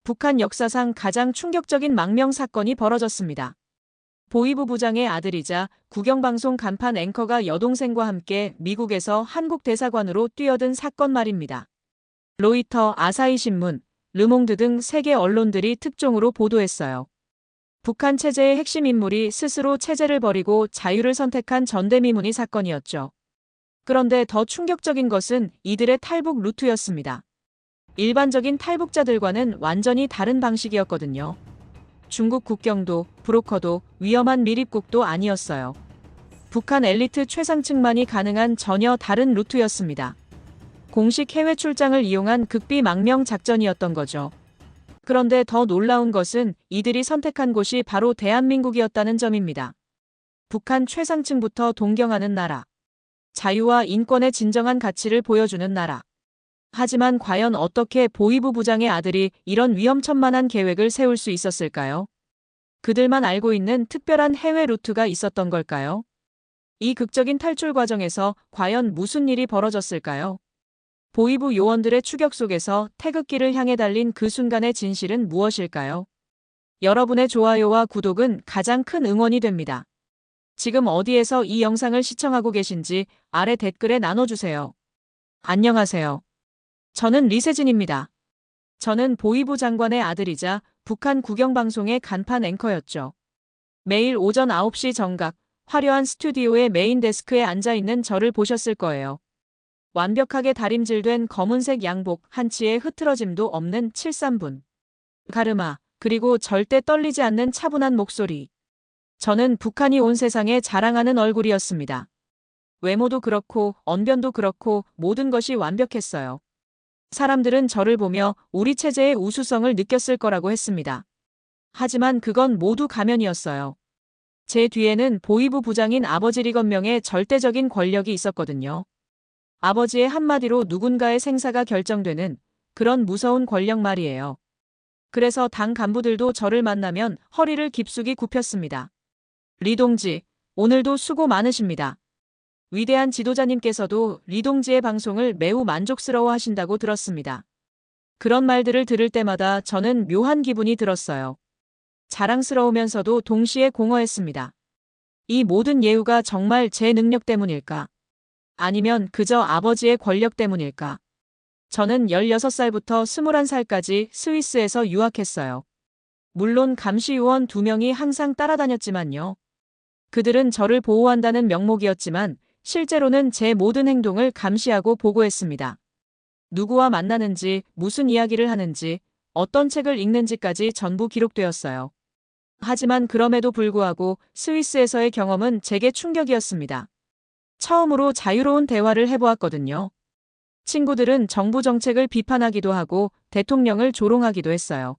북한 역사상 가장 충격적인 망명 사건이 벌어졌습니다. 보위부 부장의 아들이자 국영방송 간판 앵커가 여동생과 함께 미국에서 한국 대사관으로 뛰어든 사건 말입니다. 로이터, 아사히신문, 르몽드 등 세계 언론들이 특종으로 보도했어요. 북한 체제의 핵심 인물이 스스로 체제를 버리고 자유를 선택한 전대미문이 사건이었죠. 그런데 더 충격적인 것은 이들의 탈북 루트였습니다. 일반적인 탈북자들과는 완전히 다른 방식이었거든요. 중국 국경도, 브로커도, 위험한 밀입국도 아니었어요. 북한 엘리트 최상층만이 가능한 전혀 다른 루트였습니다. 공식 해외 출장을 이용한 극비 망명 작전이었던 거죠. 그런데 더 놀라운 것은 이들이 선택한 곳이 바로 대한민국이었다는 점입니다. 북한 최상층부터 동경하는 나라. 자유와 인권의 진정한 가치를 보여주는 나라. 하지만 과연 어떻게 보위부 부장의 아들이 이런 위험천만한 계획을 세울 수 있었을까요? 그들만 알고 있는 특별한 해외 루트가 있었던 걸까요? 이 극적인 탈출 과정에서 과연 무슨 일이 벌어졌을까요? 보위부 요원들의 추격 속에서 태극기를 향해 달린 그 순간의 진실은 무엇일까요? 여러분의 좋아요와 구독은 가장 큰 응원이 됩니다. 지금 어디에서 이 영상을 시청하고 계신지 아래 댓글에 나눠주세요. 안녕하세요. 저는 리세진입니다. 저는 보위부 장관의 아들이자 북한 국영방송의 간판 앵커였죠. 매일 오전 9시 정각, 화려한 스튜디오의 메인 데스크에 앉아있는 저를 보셨을 거예요. 완벽하게 다림질된 검은색 양복 한치의 흐트러짐도 없는 73분. 가르마, 그리고 절대 떨리지 않는 차분한 목소리. 저는 북한이 온 세상에 자랑하는 얼굴이었습니다. 외모도 그렇고 언변도 그렇고 모든 것이 완벽했어요. 사람들은 저를 보며 우리 체제의 우수성을 느꼈을 거라고 했습니다. 하지만 그건 모두 가면이었어요. 제 뒤에는 보위부 부장인 아버지 리건명의 절대적인 권력이 있었거든요. 아버지의 한마디로 누군가의 생사가 결정되는 그런 무서운 권력 말이에요. 그래서 당 간부들도 저를 만나면 허리를 깊숙이 굽혔습니다. 리 동지, 오늘도 수고 많으십니다. 위대한 지도자님께서도 리 동지의 방송을 매우 만족스러워 하신다고 들었습니다. 그런 말들을 들을 때마다 저는 묘한 기분이 들었어요. 자랑스러우면서도 동시에 공허했습니다. 이 모든 예우가 정말 제 능력 때문일까? 아니면 그저 아버지의 권력 때문일까? 저는 16살부터 21살까지 스위스에서 유학했어요. 물론 감시요원 2명이 항상 따라다녔지만요. 그들은 저를 보호한다는 명목이었지만 실제로는 제 모든 행동을 감시하고 보고했습니다. 누구와 만나는지, 무슨 이야기를 하는지, 어떤 책을 읽는지까지 전부 기록되었어요. 하지만 그럼에도 불구하고 스위스에서의 경험은 제게 충격이었습니다. 처음으로 자유로운 대화를 해보았거든요. 친구들은 정부 정책을 비판하기도 하고 대통령을 조롱하기도 했어요.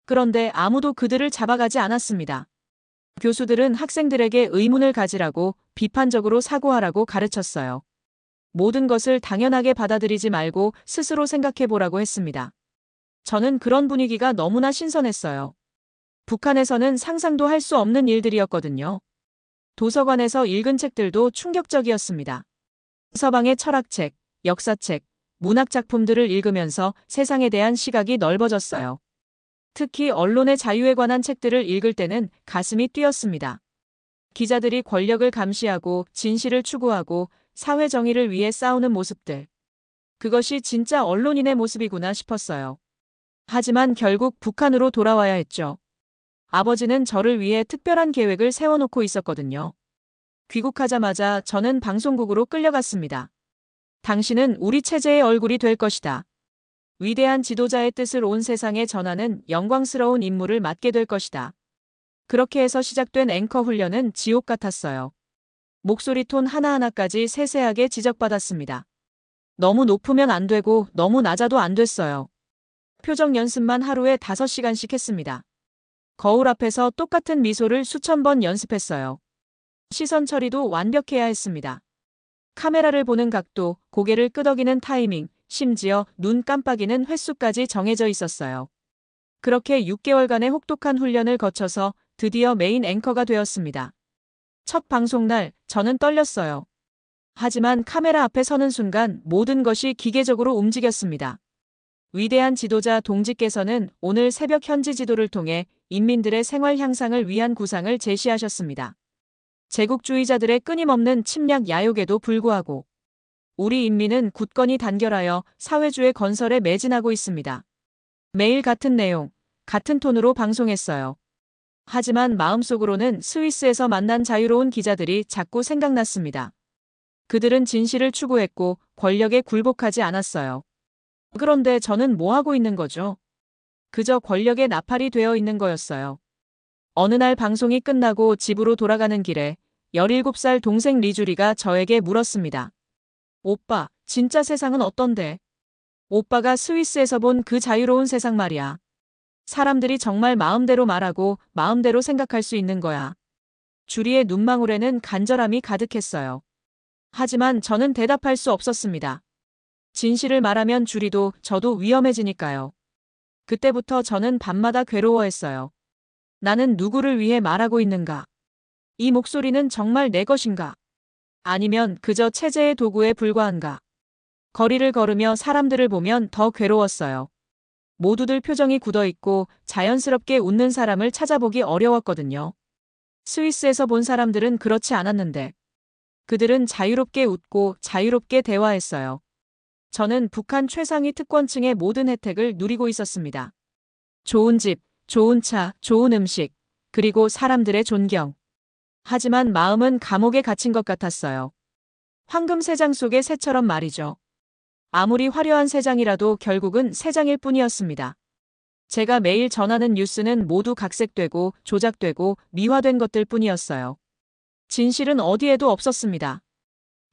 그런데 아무도 그들을 잡아가지 않았습니다. 교수들은 학생들에게 의문을 가지라고 비판적으로 사고하라고 가르쳤어요. 모든 것을 당연하게 받아들이지 말고 스스로 생각해보라고 했습니다. 저는 그런 분위기가 너무나 신선했어요. 북한에서는 상상도 할 수 없는 일들이었거든요. 도서관에서 읽은 책들도 충격적이었습니다. 서방의 철학책, 역사책, 문학작품들을 읽으면서 세상에 대한 시각이 넓어졌어요. 특히 언론의 자유에 관한 책들을 읽을 때는 가슴이 뛰었습니다. 기자들이 권력을 감시하고 진실을 추구하고 사회 정의를 위해 싸우는 모습들. 그것이 진짜 언론인의 모습이구나 싶었어요. 하지만 결국 북한으로 돌아와야 했죠. 아버지는 저를 위해 특별한 계획을 세워놓고 있었거든요. 귀국하자마자 저는 방송국으로 끌려갔습니다. 당신은 우리 체제의 얼굴이 될 것이다. 위대한 지도자의 뜻을 온 세상에 전하는 영광스러운 임무를 맡게 될 것이다. 그렇게 해서 시작된 앵커 훈련은 지옥 같았어요. 목소리 톤 하나하나까지 세세하게 지적받았습니다. 너무 높으면 안 되고 너무 낮아도 안 됐어요. 표정 연습만 하루에 5시간씩 했습니다. 거울 앞에서 똑같은 미소를 수천 번 연습했어요. 시선 처리도 완벽해야 했습니다. 카메라를 보는 각도, 고개를 끄덕이는 타이밍, 심지어 눈 깜빡이는 횟수까지 정해져 있었어요. 그렇게 6개월간의 혹독한 훈련을 거쳐서 드디어 메인 앵커가 되었습니다. 첫 방송날 저는 떨렸어요. 하지만 카메라 앞에 서는 순간 모든 것이 기계적으로 움직였습니다. 위대한 지도자 동지께서는 오늘 새벽 현지 지도를 통해 인민들의 생활 향상을 위한 구상을 제시하셨습니다. 제국주의자들의 끊임없는 침략 야욕에도 불구하고 우리 인민은 굳건히 단결하여 사회주의 건설에 매진하고 있습니다. 매일 같은 내용, 같은 톤으로 방송했어요. 하지만 마음속으로는 스위스에서 만난 자유로운 기자들이 자꾸 생각났습니다. 그들은 진실을 추구했고 권력에 굴복하지 않았어요. 그런데 저는 뭐 하고 있는 거죠? 그저 권력의 나팔이 되어 있는 거였어요. 어느 날 방송이 끝나고 집으로 돌아가는 길에 17살 동생 리주리가 저에게 물었습니다. 오빠, 진짜 세상은 어떤데? 오빠가 스위스에서 본 그 자유로운 세상 말이야. 사람들이 정말 마음대로 말하고 마음대로 생각할 수 있는 거야. 주리의 눈망울에는 간절함이 가득했어요. 하지만 저는 대답할 수 없었습니다. 진실을 말하면 주리도 저도 위험해지니까요. 그때부터 저는 밤마다 괴로워했어요. 나는 누구를 위해 말하고 있는가? 이 목소리는 정말 내 것인가? 아니면 그저 체제의 도구에 불과한가? 거리를 걸으며 사람들을 보면 더 괴로웠어요. 모두들 표정이 굳어있고 자연스럽게 웃는 사람을 찾아보기 어려웠거든요. 스위스에서 본 사람들은 그렇지 않았는데 그들은 자유롭게 웃고 자유롭게 대화했어요. 저는 북한 최상위 특권층의 모든 혜택을 누리고 있었습니다. 좋은 집, 좋은 차, 좋은 음식, 그리고 사람들의 존경. 하지만 마음은 감옥에 갇힌 것 같았어요. 황금 새장 속의 새처럼 말이죠. 아무리 화려한 새장이라도 결국은 새장일 뿐이었습니다. 제가 매일 전하는 뉴스는 모두 각색되고 조작되고 미화된 것들 뿐이었어요. 진실은 어디에도 없었습니다.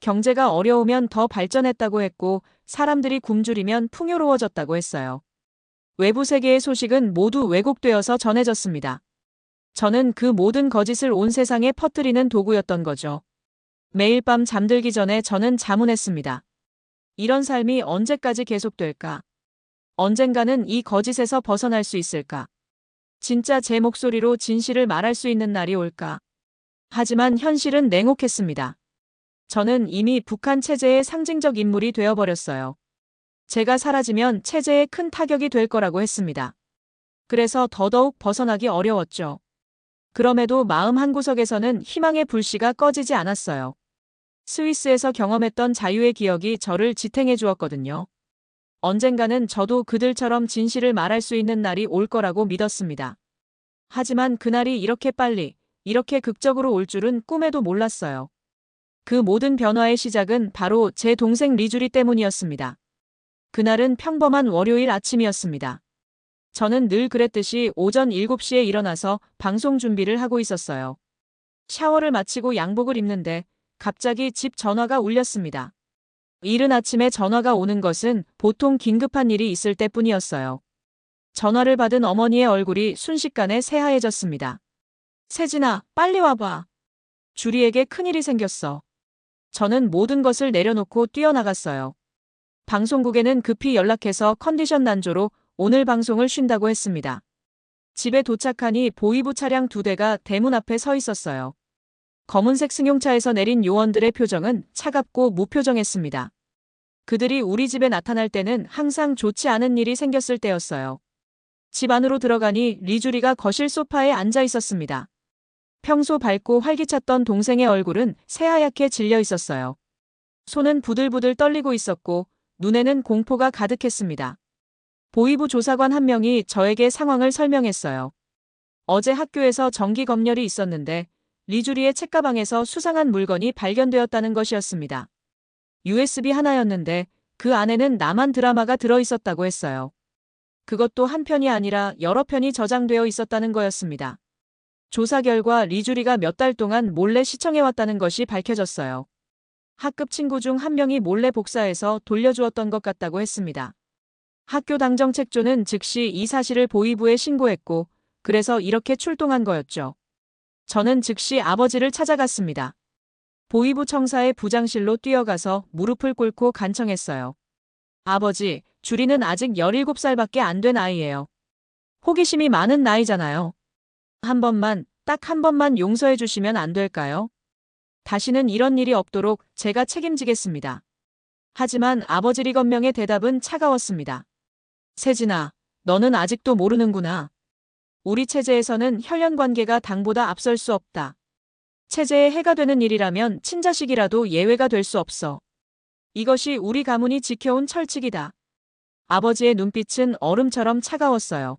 경제가 어려우면 더 발전했다고 했고 사람들이 굶주리면 풍요로워졌다고 했어요. 외부 세계의 소식은 모두 왜곡되어서 전해졌습니다. 저는 그 모든 거짓을 온 세상에 퍼뜨리는 도구였던 거죠. 매일 밤 잠들기 전에 저는 자문했습니다. 이런 삶이 언제까지 계속될까? 언젠가는 이 거짓에서 벗어날 수 있을까? 진짜 제 목소리로 진실을 말할 수 있는 날이 올까? 하지만 현실은 냉혹했습니다. 저는 이미 북한 체제의 상징적 인물이 되어버렸어요. 제가 사라지면 체제에 큰 타격이 될 거라고 했습니다. 그래서 더더욱 벗어나기 어려웠죠. 그럼에도 마음 한구석에서는 희망의 불씨가 꺼지지 않았어요. 스위스에서 경험했던 자유의 기억이 저를 지탱해 주었거든요. 언젠가는 저도 그들처럼 진실을 말할 수 있는 날이 올 거라고 믿었습니다. 하지만 그날이 이렇게 빨리, 이렇게 극적으로 올 줄은 꿈에도 몰랐어요. 그 모든 변화의 시작은 바로 제 동생 리주리 때문이었습니다. 그날은 평범한 월요일 아침이었습니다. 저는 늘 그랬듯이 오전 7시에 일어나서 방송 준비를 하고 있었어요. 샤워를 마치고 양복을 입는데 갑자기 집 전화가 울렸습니다. 이른 아침에 전화가 오는 것은 보통 긴급한 일이 있을 때뿐이었어요. 전화를 받은 어머니의 얼굴이 순식간에 새하얘졌습니다. 세진아, 빨리 와봐. 주리에게 큰일이 생겼어. 저는 모든 것을 내려놓고 뛰어나갔어요. 방송국에는 급히 연락해서 컨디션 난조로 오늘 방송을 쉰다고 했습니다. 집에 도착하니 보이부 차량 2대가 대문 앞에 서 있었어요. 검은색 승용차에서 내린 요원들의 표정은 차갑고 무표정했습니다. 그들이 우리 집에 나타날 때는 항상 좋지 않은 일이 생겼을 때였어요. 집 안으로 들어가니 리주리가 거실 소파에 앉아 있었습니다. 평소 밝고 활기찼던 동생의 얼굴은 새하얗게 질려 있었어요. 손은 부들부들 떨리고 있었고 눈에는 공포가 가득했습니다. 보이부 조사관 한 명이 저에게 상황을 설명했어요. 어제 학교에서 정기 검열이 있었는데 리주리의 책가방에서 수상한 물건이 발견되었다는 것이었습니다. USB 하나였는데 그 안에는 남한 드라마가 들어있었다고 했어요. 그것도 한 편이 아니라 여러 편이 저장되어 있었다는 거였습니다. 조사 결과 리주리가 몇 달 동안 몰래 시청해왔다는 것이 밝혀졌어요. 학급 친구 중 한 명이 몰래 복사해서 돌려주었던 것 같다고 했습니다. 학교 당정책조는 즉시 이 사실을 보이부에 신고했고 그래서 이렇게 출동한 거였죠. 저는 즉시 아버지를 찾아갔습니다. 보이부 청사의 부장실로 뛰어가서 무릎을 꿇고 간청했어요. 아버지, 주리는 아직 17살밖에 안 된 아이예요. 호기심이 많은 나이잖아요. 한 번만, 딱 한 번만 용서해 주시면 안 될까요? 다시는 이런 일이 없도록 제가 책임지겠습니다. 하지만 아버지 리건명의 대답은 차가웠습니다. 세진아, 너는 아직도 모르는구나. 우리 체제에서는 혈연 관계가 당보다 앞설 수 없다. 체제에 해가 되는 일이라면 친자식이라도 예외가 될 수 없어. 이것이 우리 가문이 지켜온 철칙이다. 아버지의 눈빛은 얼음처럼 차가웠어요.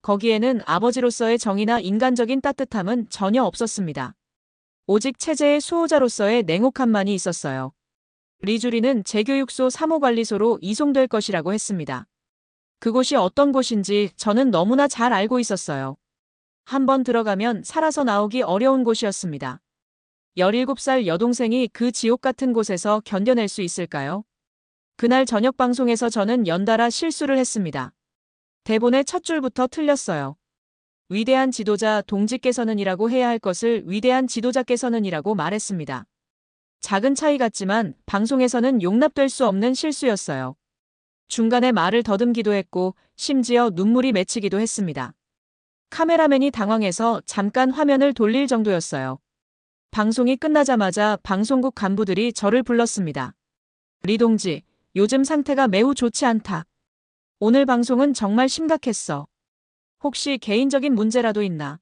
거기에는 아버지로서의 정의나 인간적인 따뜻함은 전혀 없었습니다. 오직 체제의 수호자로서의 냉혹함만이 있었어요. 리주리는 재교육소 사무관리소로 이송될 것이라고 했습니다. 그곳이 어떤 곳인지 저는 너무나 잘 알고 있었어요. 한번 들어가면 살아서 나오기 어려운 곳이었습니다. 17살 여동생이 그 지옥 같은 곳에서 견뎌낼 수 있을까요? 그날 저녁 방송에서 저는 연달아 실수를 했습니다. 대본의 첫 줄부터 틀렸어요. 위대한 지도자 동지께서는이라고 해야 할 것을 위대한 지도자께서는이라고 말했습니다. 작은 차이 같지만 방송에서는 용납될 수 없는 실수였어요. 중간에 말을 더듬기도 했고 심지어 눈물이 맺히기도 했습니다. 카메라맨이 당황해서 잠깐 화면을 돌릴 정도였어요. 방송이 끝나자마자 방송국 간부들이 저를 불렀습니다. 리 동지, 요즘 상태가 매우 좋지 않다. 오늘 방송은 정말 심각했어. 혹시 개인적인 문제라도 있나?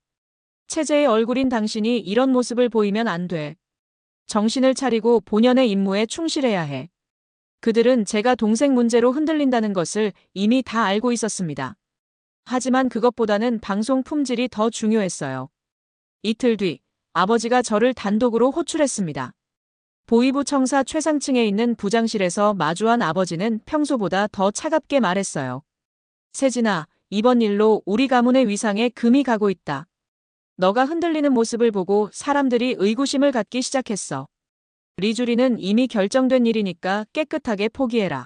체제의 얼굴인 당신이 이런 모습을 보이면 안 돼. 정신을 차리고 본연의 임무에 충실해야 해. 그들은 제가 동생 문제로 흔들린다는 것을 이미 다 알고 있었습니다. 하지만 그것보다는 방송 품질이 더 중요했어요. 이틀 뒤, 아버지가 저를 단독으로 호출했습니다. 보이부 청사 최상층에 있는 부장실에서 마주한 아버지는 평소보다 더 차갑게 말했어요. 세진아, 이번 일로 우리 가문의 위상에 금이 가고 있다. 너가 흔들리는 모습을 보고 사람들이 의구심을 갖기 시작했어. 리주리는 이미 결정된 일이니까 깨끗하게 포기해라.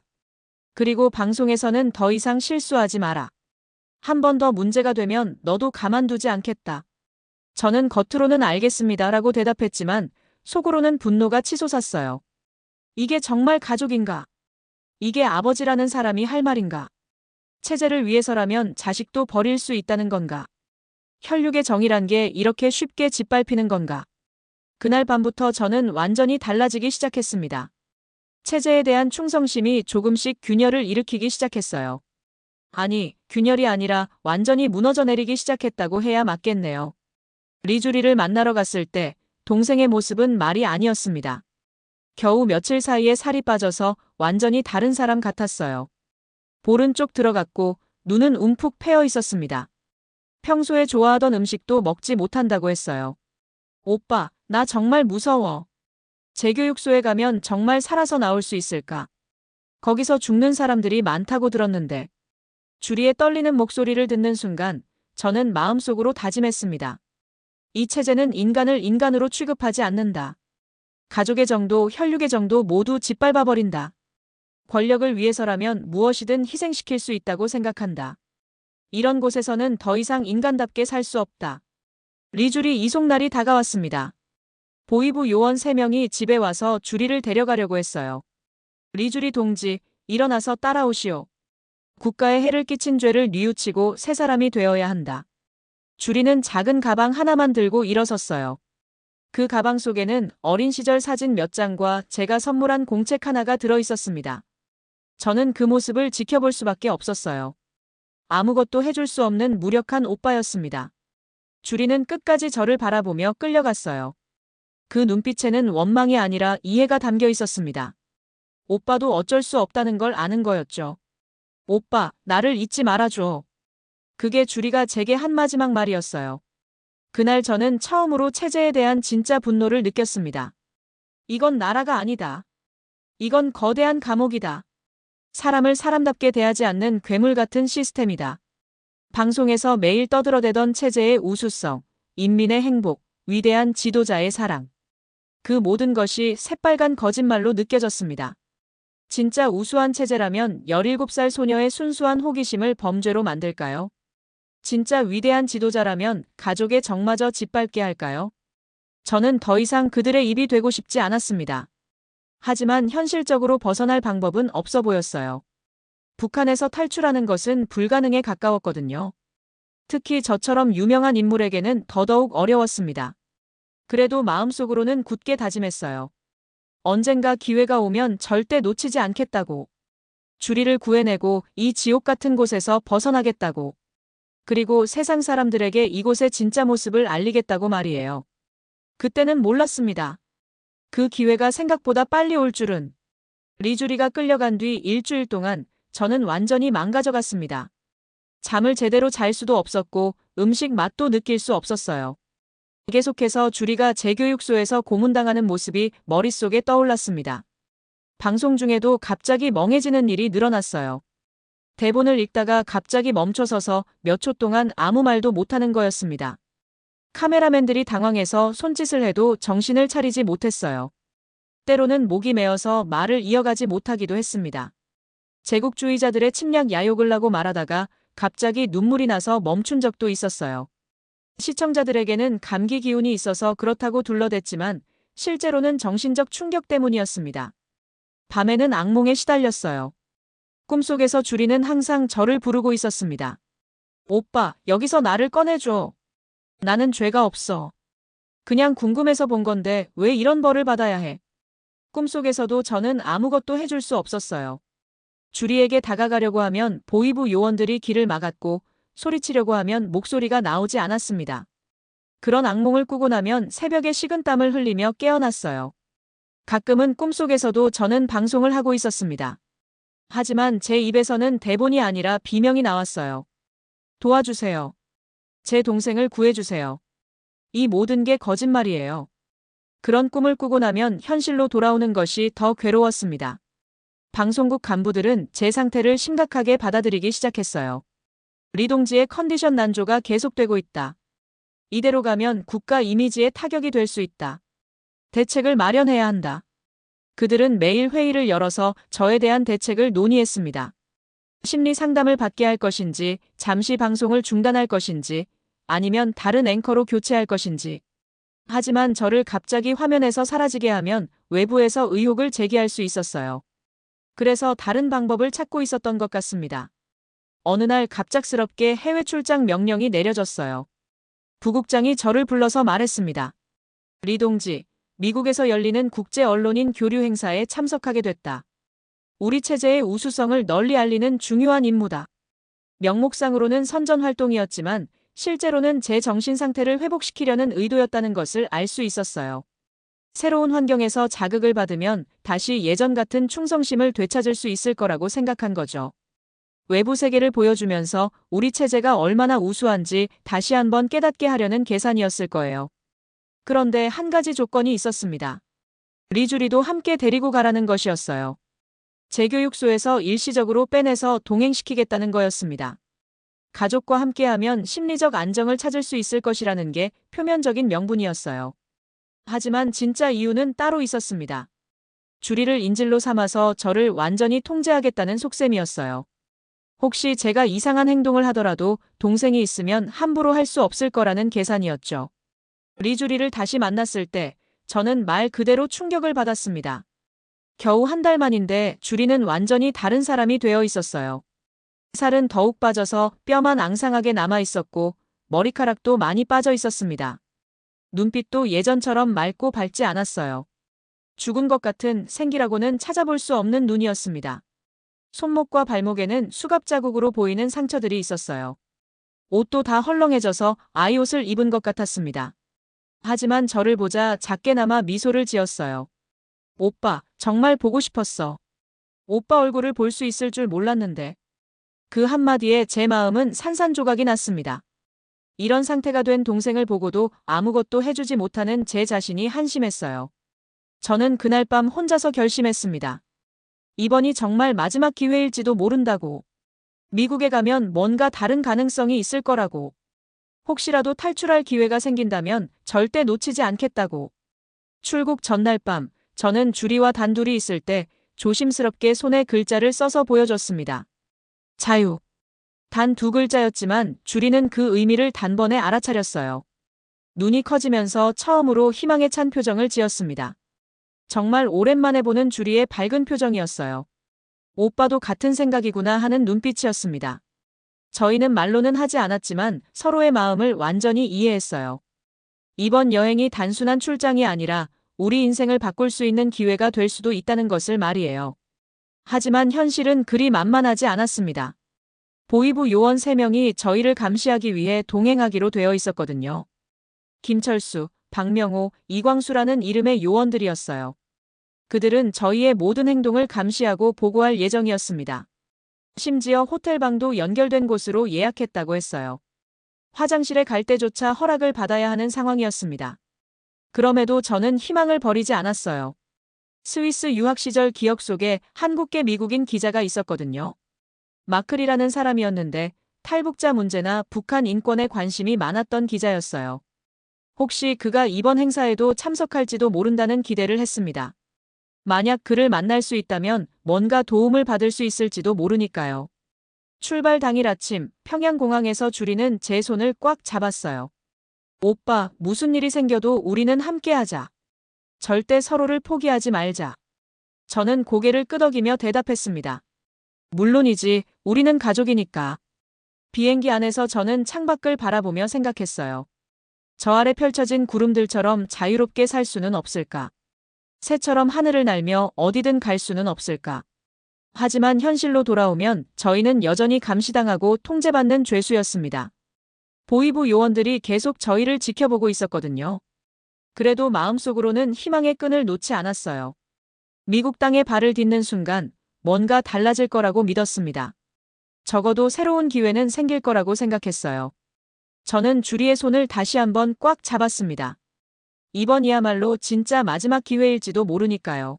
그리고 방송에서는 더 이상 실수하지 마라. 한 번 더 문제가 되면 너도 가만두지 않겠다. 저는 겉으로는 알겠습니다라고 대답했지만 속으로는 분노가 치솟았어요. 이게 정말 가족인가? 이게 아버지라는 사람이 할 말인가? 체제를 위해서라면 자식도 버릴 수 있다는 건가? 혈육의 정이란 게 이렇게 쉽게 짓밟히는 건가? 그날 밤부터 저는 완전히 달라지기 시작했습니다. 체제에 대한 충성심이 조금씩 균열을 일으키기 시작했어요. 아니, 균열이 아니라 완전히 무너져 내리기 시작했다고 해야 맞겠네요. 리주리를 만나러 갔을 때 동생의 모습은 말이 아니었습니다. 겨우 며칠 사이에 살이 빠져서 완전히 다른 사람 같았어요. 볼은 쪽 들어갔고 눈은 움푹 패여 있었습니다. 평소에 좋아하던 음식도 먹지 못한다고 했어요. 오빠, 나 정말 무서워. 재교육소에 가면 정말 살아서 나올 수 있을까? 거기서 죽는 사람들이 많다고 들었는데. 주리의 떨리는 목소리를 듣는 순간 저는 마음속으로 다짐했습니다. 이 체제는 인간을 인간으로 취급하지 않는다. 가족의 정도, 혈육의 정도 모두 짓밟아버린다. 권력을 위해서라면 무엇이든 희생시킬 수 있다고 생각한다. 이런 곳에서는 더 이상 인간답게 살 수 없다. 리주리 이송날이 다가왔습니다. 보이부 요원 3명이 집에 와서 주리를 데려가려고 했어요. 리주리 동지, 일어나서 따라오시오. 국가에 해를 끼친 죄를 뉘우치고 새 사람이 되어야 한다. 주리는 작은 가방 하나만 들고 일어섰어요. 그 가방 속에는 어린 시절 사진 몇 장과 제가 선물한 공책 하나가 들어 있었습니다. 저는 그 모습을 지켜볼 수밖에 없었어요. 아무것도 해줄 수 없는 무력한 오빠였습니다. 주리는 끝까지 저를 바라보며 끌려갔어요. 그 눈빛에는 원망이 아니라 이해가 담겨 있었습니다. 오빠도 어쩔 수 없다는 걸 아는 거였죠. 오빠, 나를 잊지 말아줘. 그게 주리가 제게 한 마지막 말이었어요. 그날 저는 처음으로 체제에 대한 진짜 분노를 느꼈습니다. 이건 나라가 아니다. 이건 거대한 감옥이다. 사람을 사람답게 대하지 않는 괴물 같은 시스템이다. 방송에서 매일 떠들어대던 체제의 우수성, 인민의 행복, 위대한 지도자의 사랑. 그 모든 것이 새빨간 거짓말로 느껴졌습니다. 진짜 우수한 체제라면 17살 소녀의 순수한 호기심을 범죄로 만들까요? 진짜 위대한 지도자라면 가족의 정마저 짓밟게 할까요? 저는 더 이상 그들의 입이 되고 싶지 않았습니다. 하지만 현실적으로 벗어날 방법은 없어 보였어요. 북한에서 탈출하는 것은 불가능에 가까웠거든요. 특히 저처럼 유명한 인물에게는 더더욱 어려웠습니다. 그래도 마음속으로는 굳게 다짐했어요. 언젠가 기회가 오면 절대 놓치지 않겠다고. 주리를 구해내고 이 지옥 같은 곳에서 벗어나겠다고. 그리고 세상 사람들에게 이곳의 진짜 모습을 알리겠다고 말이에요. 그때는 몰랐습니다. 그 기회가 생각보다 빨리 올 줄은. 리주리가 끌려간 뒤 일주일 동안 저는 완전히 망가져갔습니다. 잠을 제대로 잘 수도 없었고 음식 맛도 느낄 수 없었어요. 계속해서 주리가 재교육소에서 고문당하는 모습이 머릿속에 떠올랐습니다. 방송 중에도 갑자기 멍해지는 일이 늘어났어요. 대본을 읽다가 갑자기 멈춰서서 몇 초 동안 아무 말도 못하는 거였습니다. 카메라맨들이 당황해서 손짓을 해도 정신을 차리지 못했어요. 때로는 목이 메어서 말을 이어가지 못하기도 했습니다. 제국주의자들의 침략 야욕을 하고 말하다가 갑자기 눈물이 나서 멈춘 적도 있었어요. 시청자들에게는 감기 기운이 있어서 그렇다고 둘러댔지만 실제로는 정신적 충격 때문이었습니다. 밤에는 악몽에 시달렸어요. 꿈속에서 주리는 항상 저를 부르고 있었습니다. 오빠, 여기서 나를 꺼내줘. 나는 죄가 없어. 그냥 궁금해서 본 건데 왜 이런 벌을 받아야 해? 꿈속에서도 저는 아무것도 해줄 수 없었어요. 주리에게 다가가려고 하면 보이부 요원들이 길을 막았고 소리치려고 하면 목소리가 나오지 않았습니다. 그런 악몽을 꾸고 나면 새벽에 식은땀을 흘리며 깨어났어요. 가끔은 꿈속에서도 저는 방송을 하고 있었습니다. 하지만 제 입에서는 대본이 아니라 비명이 나왔어요. 도와주세요. 제 동생을 구해주세요. 이 모든 게 거짓말이에요. 그런 꿈을 꾸고 나면 현실로 돌아오는 것이 더 괴로웠습니다. 방송국 간부들은 제 상태를 심각하게 받아들이기 시작했어요. 리동지의 컨디션 난조가 계속되고 있다. 이대로 가면 국가 이미지에 타격이 될 수 있다. 대책을 마련해야 한다. 그들은 매일 회의를 열어서 저에 대한 대책을 논의했습니다. 심리 상담을 받게 할 것인지, 잠시 방송을 중단할 것인지, 아니면 다른 앵커로 교체할 것인지. 하지만 저를 갑자기 화면에서 사라지게 하면 외부에서 의혹을 제기할 수 있었어요. 그래서 다른 방법을 찾고 있었던 것 같습니다. 어느 날 갑작스럽게 해외 출장 명령이 내려졌어요. 부국장이 저를 불러서 말했습니다. 리동지, 미국에서 열리는 국제 언론인 교류 행사에 참석하게 됐다. 우리 체제의 우수성을 널리 알리는 중요한 임무다. 명목상으로는 선전 활동이었지만 실제로는 제 정신 상태를 회복시키려는 의도였다는 것을 알 수 있었어요. 새로운 환경에서 자극을 받으면 다시 예전 같은 충성심을 되찾을 수 있을 거라고 생각한 거죠. 외부 세계를 보여주면서 우리 체제가 얼마나 우수한지 다시 한번 깨닫게 하려는 계산이었을 거예요. 그런데 한 가지 조건이 있었습니다. 리주리도 함께 데리고 가라는 것이었어요. 재교육소에서 일시적으로 빼내서 동행시키겠다는 거였습니다. 가족과 함께하면 심리적 안정을 찾을 수 있을 것이라는 게 표면적인 명분이었어요. 하지만 진짜 이유는 따로 있었습니다. 주리를 인질로 삼아서 저를 완전히 통제하겠다는 속셈이었어요. 혹시 제가 이상한 행동을 하더라도 동생이 있으면 함부로 할 수 없을 거라는 계산이었죠. 리주리를 다시 만났을 때 저는 말 그대로 충격을 받았습니다. 겨우 한 달 만인데 주리는 완전히 다른 사람이 되어 있었어요. 살은 더욱 빠져서 뼈만 앙상하게 남아 있었고 머리카락도 많이 빠져 있었습니다. 눈빛도 예전처럼 맑고 밝지 않았어요. 죽은 것 같은 생기라고는 찾아볼 수 없는 눈이었습니다. 손목과 발목에는 수갑 자국으로 보이는 상처들이 있었어요. 옷도 다 헐렁해져서 아이 옷을 입은 것 같았습니다. 하지만 저를 보자 작게나마 미소를 지었어요. 오빠, 정말 보고 싶었어. 오빠 얼굴을 볼 수 있을 줄 몰랐는데. 그 한마디에 제 마음은 산산조각이 났습니다. 이런 상태가 된 동생을 보고도 아무것도 해주지 못하는 제 자신이 한심했어요. 저는 그날 밤 혼자서 결심했습니다. 이번이 정말 마지막 기회일지도 모른다고. 미국에 가면 뭔가 다른 가능성이 있을 거라고. 혹시라도 탈출할 기회가 생긴다면 절대 놓치지 않겠다고. 출국 전날 밤, 저는 주리와 단둘이 있을 때 조심스럽게 손에 글자를 써서 보여줬습니다. 자유. 단 두 글자였지만 주리는 그 의미를 단번에 알아차렸어요. 눈이 커지면서 처음으로 희망에 찬 표정을 지었습니다. 정말 오랜만에 보는 주리의 밝은 표정이었어요. 오빠도 같은 생각이구나 하는 눈빛이었습니다. 저희는 말로는 하지 않았지만 서로의 마음을 완전히 이해했어요. 이번 여행이 단순한 출장이 아니라 우리 인생을 바꿀 수 있는 기회가 될 수도 있다는 것을 말이에요. 하지만 현실은 그리 만만하지 않았습니다. 보위부 요원 3명이 저희를 감시하기 위해 동행하기로 되어 있었거든요. 김철수, 박명호, 이광수라는 이름의 요원들이었어요. 그들은 저희의 모든 행동을 감시하고 보고할 예정이었습니다. 심지어 호텔방도 연결된 곳으로 예약했다고 했어요. 화장실에 갈 때조차 허락을 받아야 하는 상황이었습니다. 그럼에도 저는 희망을 버리지 않았어요. 스위스 유학 시절 기억 속에 한국계 미국인 기자가 있었거든요. 마클이라는 사람이었는데 탈북자 문제나 북한 인권에 관심이 많았던 기자였어요. 혹시 그가 이번 행사에도 참석할지도 모른다는 기대를 했습니다. 만약 그를 만날 수 있다면 뭔가 도움을 받을 수 있을지도 모르니까요. 출발 당일 아침 평양공항에서 주리는 제 손을 꽉 잡았어요. 오빠, 무슨 일이 생겨도 우리는 함께하자. 절대 서로를 포기하지 말자. 저는 고개를 끄덕이며 대답했습니다. 물론이지, 우리는 가족이니까. 비행기 안에서 저는 창밖을 바라보며 생각했어요. 저 아래 펼쳐진 구름들처럼 자유롭게 살 수는 없을까? 새처럼 하늘을 날며 어디든 갈 수는 없을까? 하지만 현실로 돌아오면 저희는 여전히 감시당하고 통제받는 죄수였습니다. 보위부 요원들이 계속 저희를 지켜보고 있었거든요. 그래도 마음속으로는 희망의 끈을 놓지 않았어요. 미국 땅에 발을 딛는 순간 뭔가 달라질 거라고 믿었습니다. 적어도 새로운 기회는 생길 거라고 생각했어요. 저는 주리의 손을 다시 한번 꽉 잡았습니다. 이번이야말로 진짜 마지막 기회일지도 모르니까요.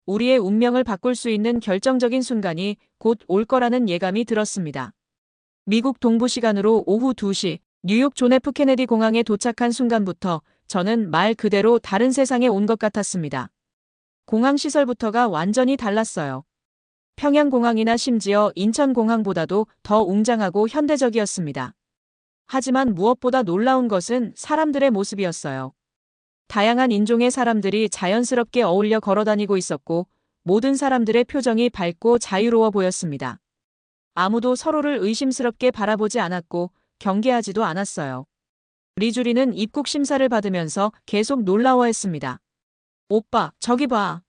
우리의 운명을 바꿀 수 있는 결정적인 순간이 곧 올 거라는 예감이 들었습니다. 미국 동부 시간으로 오후 2시 뉴욕 존 F 케네디 공항에 도착한 순간부터 저는 말 그대로 다른 세상에 온 것 같았습니다. 공항 시설부터가 완전히 달랐어요. 평양공항이나 심지어 인천공항보다도 더 웅장하고 현대적이었습니다. 하지만 무엇보다 놀라운 것은 사람들의 모습이었어요. 다양한 인종의 사람들이 자연스럽게 어울려 걸어다니고 있었고 모든 사람들의 표정이 밝고 자유로워 보였습니다. 아무도 서로를 의심스럽게 바라보지 않았고 경계하지도 않았어요. 리주리는 입국 심사를 받으면서 계속 놀라워했습니다. 오빠, 저기 봐.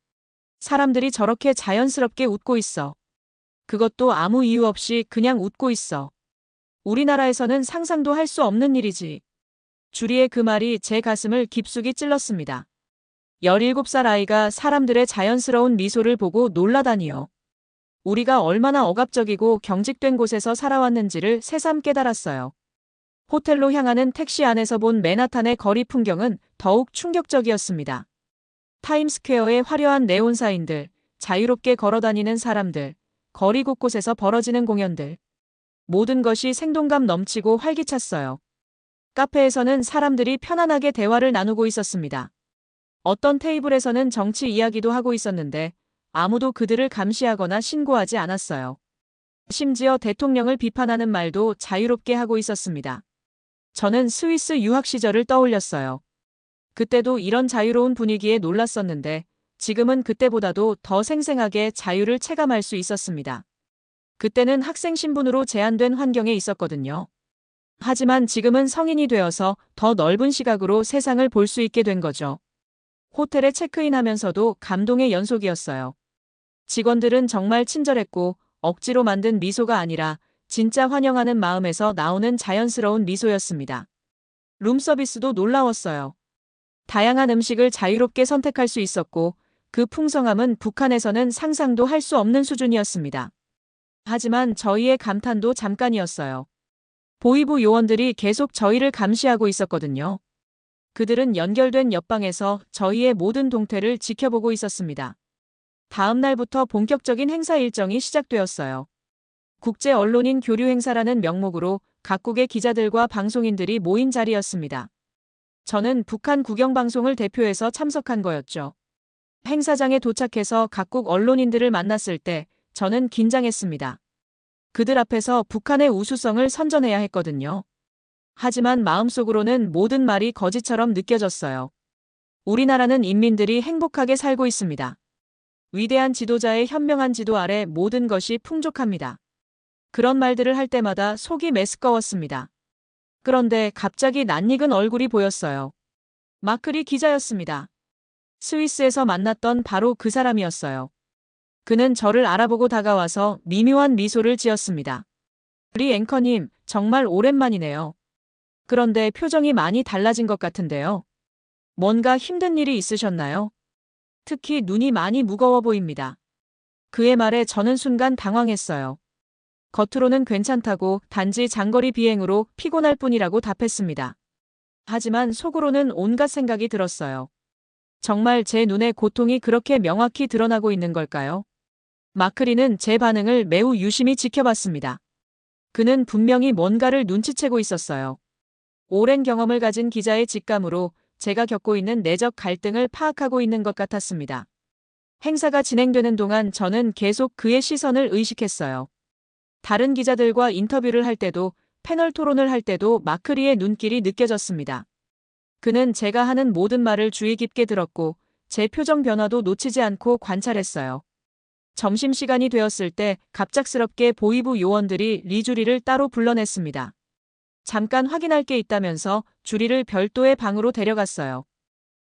사람들이 저렇게 자연스럽게 웃고 있어. 그것도 아무 이유 없이 그냥 웃고 있어. 우리나라에서는 상상도 할 수 없는 일이지. 주리의 그 말이 제 가슴을 깊숙이 찔렀습니다. 17살 아이가 사람들의 자연스러운 미소를 보고 놀라다니요. 우리가 얼마나 억압적이고 경직된 곳에서 살아왔는지를 새삼 깨달았어요. 호텔로 향하는 택시 안에서 본 맨하탄의 거리 풍경은 더욱 충격적이었습니다. 타임스퀘어의 화려한 네온사인들, 자유롭게 걸어다니는 사람들, 거리 곳곳에서 벌어지는 공연들. 모든 것이 생동감 넘치고 활기찼어요. 카페에서는 사람들이 편안하게 대화를 나누고 있었습니다. 어떤 테이블에서는 정치 이야기도 하고 있었는데 아무도 그들을 감시하거나 신고하지 않았어요. 심지어 대통령을 비판하는 말도 자유롭게 하고 있었습니다. 저는 스위스 유학 시절을 떠올렸어요. 그때도 이런 자유로운 분위기에 놀랐었는데 지금은 그때보다도 더 생생하게 자유를 체감할 수 있었습니다. 그때는 학생 신분으로 제한된 환경에 있었거든요. 하지만 지금은 성인이 되어서 더 넓은 시각으로 세상을 볼 수 있게 된 거죠. 호텔에 체크인하면서도 감동의 연속이었어요. 직원들은 정말 친절했고 억지로 만든 미소가 아니라 진짜 환영하는 마음에서 나오는 자연스러운 미소였습니다. 룸서비스도 놀라웠어요. 다양한 음식을 자유롭게 선택할 수 있었고 그 풍성함은 북한에서는 상상도 할 수 없는 수준이었습니다. 하지만 저희의 감탄도 잠깐이었어요. 보위부 요원들이 계속 저희를 감시하고 있었거든요. 그들은 연결된 옆방에서 저희의 모든 동태를 지켜보고 있었습니다. 다음 날부터 본격적인 행사 일정이 시작되었어요. 국제 언론인 교류 행사라는 명목으로 각국의 기자들과 방송인들이 모인 자리였습니다. 저는 북한 국영방송을 대표해서 참석한 거였죠. 행사장에 도착해서 각국 언론인들을 만났을 때 저는 긴장했습니다. 그들 앞에서 북한의 우수성을 선전해야 했거든요. 하지만 마음속으로는 모든 말이 거짓처럼 느껴졌어요. 우리나라는 인민들이 행복하게 살고 있습니다. 위대한 지도자의 현명한 지도 아래 모든 것이 풍족합니다. 그런 말들을 할 때마다 속이 메스꺼웠습니다. 그런데 갑자기 낯익은 얼굴이 보였어요. 마클이 기자였습니다. 스위스에서 만났던 바로 그 사람이었어요. 그는 저를 알아보고 다가와서 미묘한 미소를 지었습니다. 우리 앵커님, 정말 오랜만이네요. 그런데 표정이 많이 달라진 것 같은데요. 뭔가 힘든 일이 있으셨나요? 특히 눈이 많이 무거워 보입니다. 그의 말에 저는 순간 당황했어요. 겉으로는 괜찮다고 단지 장거리 비행으로 피곤할 뿐이라고 답했습니다. 하지만 속으로는 온갖 생각이 들었어요. 정말 제 눈에 고통이 그렇게 명확히 드러나고 있는 걸까요? 마크리는 제 반응을 매우 유심히 지켜봤습니다. 그는 분명히 뭔가를 눈치채고 있었어요. 오랜 경험을 가진 기자의 직감으로 제가 겪고 있는 내적 갈등을 파악하고 있는 것 같았습니다. 행사가 진행되는 동안 저는 계속 그의 시선을 의식했어요. 다른 기자들과 인터뷰를 할 때도 패널 토론을 할 때도 마크리의 눈길이 느껴졌습니다. 그는 제가 하는 모든 말을 주의 깊게 들었고 제 표정 변화도 놓치지 않고 관찰했어요. 점심시간이 되었을 때 갑작스럽게 보이부 요원들이 리주리를 따로 불러냈습니다. 잠깐 확인할 게 있다면서 주리를 별도의 방으로 데려갔어요.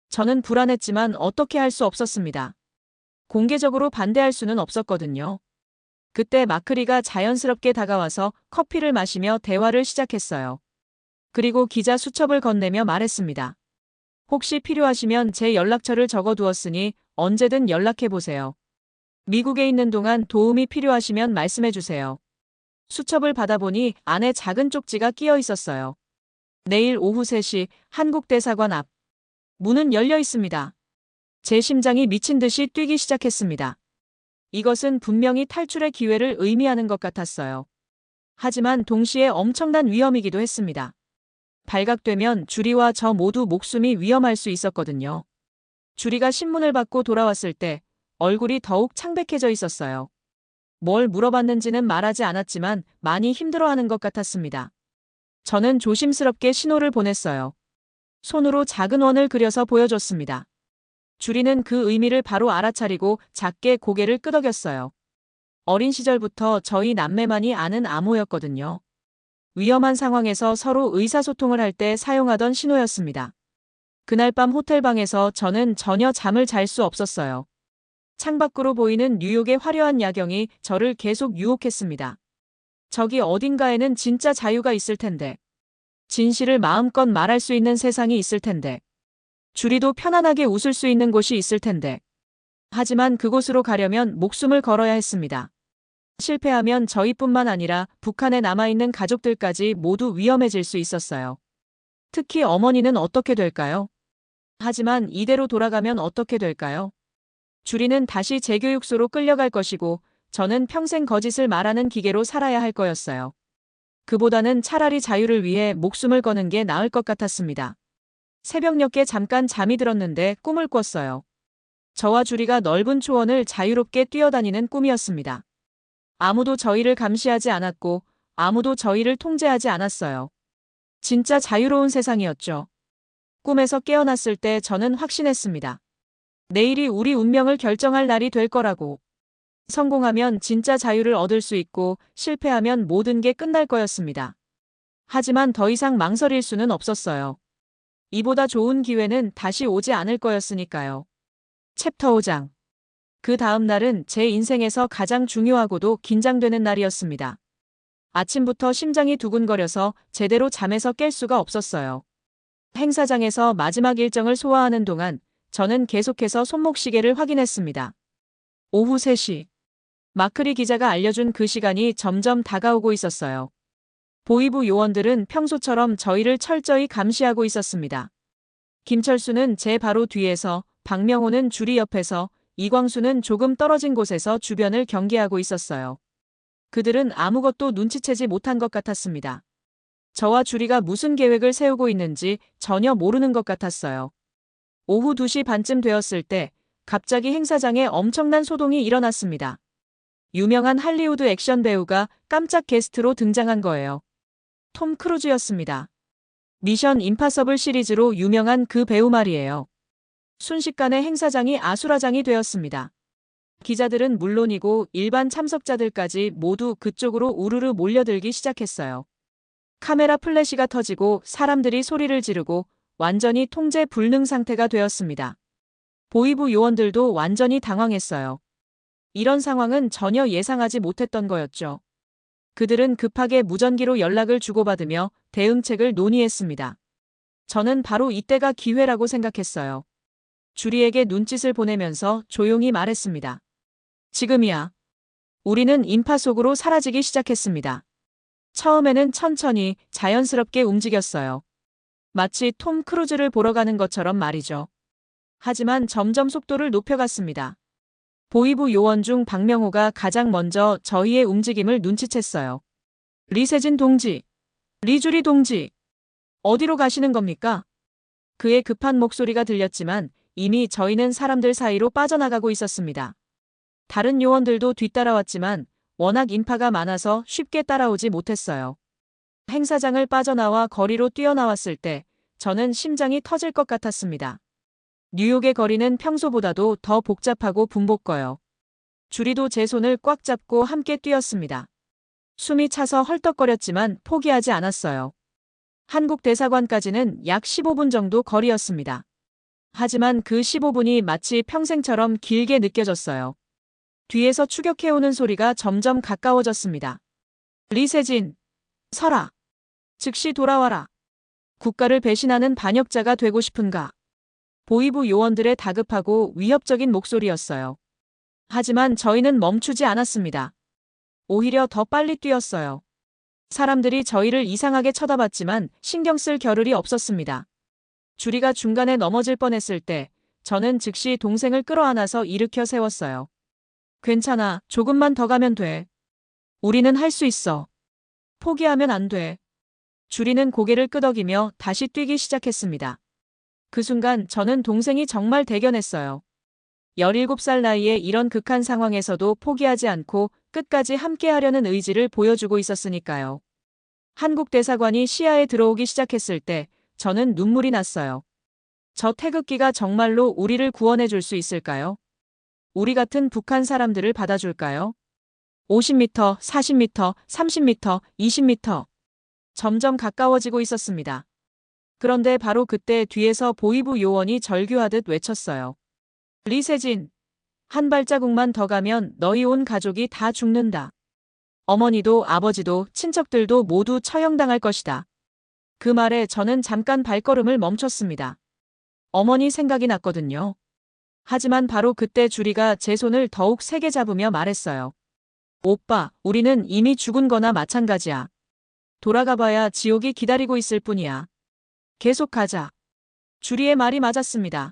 저는 불안했지만 어떻게 할 수 없었습니다. 공개적으로 반대할 수는 없었거든요. 그때 마크리가 자연스럽게 다가와서 커피를 마시며 대화를 시작했어요. 그리고 기자 수첩을 건네며 말했습니다. 혹시 필요하시면 제 연락처를 적어두었으니 언제든 연락해보세요. 미국에 있는 동안 도움이 필요하시면 말씀해주세요. 수첩을 받아보니 안에 작은 쪽지가 끼어 있었어요. 내일 오후 3시 한국대사관 앞. 문은 열려 있습니다. 제 심장이 미친 듯이 뛰기 시작했습니다. 이것은 분명히 탈출의 기회를 의미하는 것 같았어요. 하지만 동시에 엄청난 위험이기도 했습니다. 발각되면 주리와 저 모두 목숨이 위험할 수 있었거든요. 주리가 신문을 받고 돌아왔을 때 얼굴이 더욱 창백해져 있었어요. 뭘 물어봤는지는 말하지 않았지만 많이 힘들어하는 것 같았습니다. 저는 조심스럽게 신호를 보냈어요. 손으로 작은 원을 그려서 보여줬습니다. 주리는 그 의미를 바로 알아차리고 작게 고개를 끄덕였어요. 어린 시절부터 저희 남매만이 아는 암호였거든요. 위험한 상황에서 서로 의사소통을 할 때 사용하던 신호였습니다. 그날 밤 호텔방에서 저는 전혀 잠을 잘 수 없었어요. 창밖으로 보이는 뉴욕의 화려한 야경이 저를 계속 유혹했습니다. 저기 어딘가에는 진짜 자유가 있을 텐데. 진실을 마음껏 말할 수 있는 세상이 있을 텐데. 주리도 편안하게 웃을 수 있는 곳이 있을 텐데. 하지만 그곳으로 가려면 목숨을 걸어야 했습니다. 실패하면 저희뿐만 아니라 북한에 남아있는 가족들까지 모두 위험해질 수 있었어요. 특히 어머니는 어떻게 될까요? 하지만 이대로 돌아가면 어떻게 될까요? 주리는 다시 재교육소로 끌려갈 것이고 저는 평생 거짓을 말하는 기계로 살아야 할 거였어요. 그보다는 차라리 자유를 위해 목숨을 거는 게 나을 것 같았습니다. 새벽녘에 잠깐 잠이 들었는데 꿈을 꿨어요. 저와 주리가 넓은 초원을 자유롭게 뛰어다니는 꿈이었습니다. 아무도 저희를 감시하지 않았고 아무도 저희를 통제하지 않았어요. 진짜 자유로운 세상이었죠. 꿈에서 깨어났을 때 저는 확신했습니다. 내일이 우리 운명을 결정할 날이 될 거라고. 성공하면 진짜 자유를 얻을 수 있고 실패하면 모든 게 끝날 거였습니다. 하지만 더 이상 망설일 수는 없었어요. 이보다 좋은 기회는 다시 오지 않을 거였으니까요. 챕터 5장. 그 다음 날은 제 인생에서 가장 중요하고도 긴장되는 날이었습니다. 아침부터 심장이 두근거려서 제대로 잠에서 깰 수가 없었어요. 행사장에서 마지막 일정을 소화하는 동안 저는 계속해서 손목시계를 확인했습니다. 오후 3시. 마크리 기자가 알려준 그 시간이 점점 다가오고 있었어요. 보이부 요원들은 평소처럼 저희를 철저히 감시하고 있었습니다. 김철수는 제 바로 뒤에서, 박명호는 주리 옆에서, 이광수는 조금 떨어진 곳에서 주변을 경계하고 있었어요. 그들은 아무것도 눈치채지 못한 것 같았습니다. 저와 주리가 무슨 계획을 세우고 있는지 전혀 모르는 것 같았어요. 오후 2시 반쯤 되었을 때 갑자기 행사장에 엄청난 소동이 일어났습니다. 유명한 할리우드 액션 배우가 깜짝 게스트로 등장한 거예요. 톰 크루즈였습니다. 미션 임파서블 시리즈로 유명한 그 배우 말이에요. 순식간에 행사장이 아수라장이 되었습니다. 기자들은 물론이고 일반 참석자들까지 모두 그쪽으로 우르르 몰려들기 시작했어요. 카메라 플래시가 터지고 사람들이 소리를 지르고 완전히 통제 불능 상태가 되었습니다. 보이부 요원들도 완전히 당황했어요. 이런 상황은 전혀 예상하지 못했던 거였죠. 그들은 급하게 무전기로 연락을 주고받으며 대응책을 논의했습니다. 저는 바로 이때가 기회라고 생각했어요. 주리에게 눈짓을 보내면서 조용히 말했습니다. 지금이야. 우리는 인파 속으로 사라지기 시작했습니다. 처음에는 천천히 자연스럽게 움직였어요. 마치 톰 크루즈를 보러 가는 것처럼 말이죠. 하지만 점점 속도를 높여갔습니다. 보이부 요원 중 박명호가 가장 먼저 저희의 움직임을 눈치챘어요. 리세진 동지, 리주리 동지, 어디로 가시는 겁니까? 그의 급한 목소리가 들렸지만 이미 저희는 사람들 사이로 빠져나가고 있었습니다. 다른 요원들도 뒤따라왔지만 워낙 인파가 많아서 쉽게 따라오지 못했어요. 행사장을 빠져나와 거리로 뛰어나왔을 때 저는 심장이 터질 것 같았습니다. 뉴욕의 거리는 평소보다도 더 복잡하고 분복거요. 주리도 제 손을 꽉 잡고 함께 뛰었습니다. 숨이 차서 헐떡거렸지만 포기하지 않았어요. 한국 대사관까지는 약 15분 정도 거리였습니다. 하지만 그 15분이 마치 평생처럼 길게 느껴졌어요. 뒤에서 추격해오는 소리가 점점 가까워졌습니다. 리세진, 서라. 즉시 돌아와라. 국가를 배신하는 반역자가 되고 싶은가? 보이부 요원들의 다급하고 위협적인 목소리였어요. 하지만 저희는 멈추지 않았습니다. 오히려 더 빨리 뛰었어요. 사람들이 저희를 이상하게 쳐다봤지만 신경 쓸 겨를이 없었습니다. 주리가 중간에 넘어질 뻔했을 때 저는 즉시 동생을 끌어안아서 일으켜 세웠어요. 괜찮아, 조금만 더 가면 돼. 우리는 할 수 있어. 포기하면 안 돼. 주리는 고개를 끄덕이며 다시 뛰기 시작했습니다. 그 순간 저는 동생이 정말 대견했어요. 17살 나이에 이런 극한 상황에서도 포기하지 않고 끝까지 함께하려는 의지를 보여주고 있었으니까요. 한국 대사관이 시야에 들어오기 시작했을 때 저는 눈물이 났어요. 저 태극기가 정말로 우리를 구원해 줄 수 있을까요? 우리 같은 북한 사람들을 받아줄까요? 50m, 40m, 30m, 20m. 점점 가까워지고 있었습니다. 그런데 바로 그때 뒤에서 보이부 요원이 절규하듯 외쳤어요. 리세진, 한 발자국만 더 가면 너희 온 가족이 다 죽는다. 어머니도 아버지도 친척들도 모두 처형당할 것이다. 그 말에 저는 잠깐 발걸음을 멈췄습니다. 어머니 생각이 났거든요. 하지만 바로 그때 주리가 제 손을 더욱 세게 잡으며 말했어요. 오빠, 우리는 이미 죽은 거나 마찬가지야. 돌아가봐야 지옥이 기다리고 있을 뿐이야. 계속 가자. 주리의 말이 맞았습니다.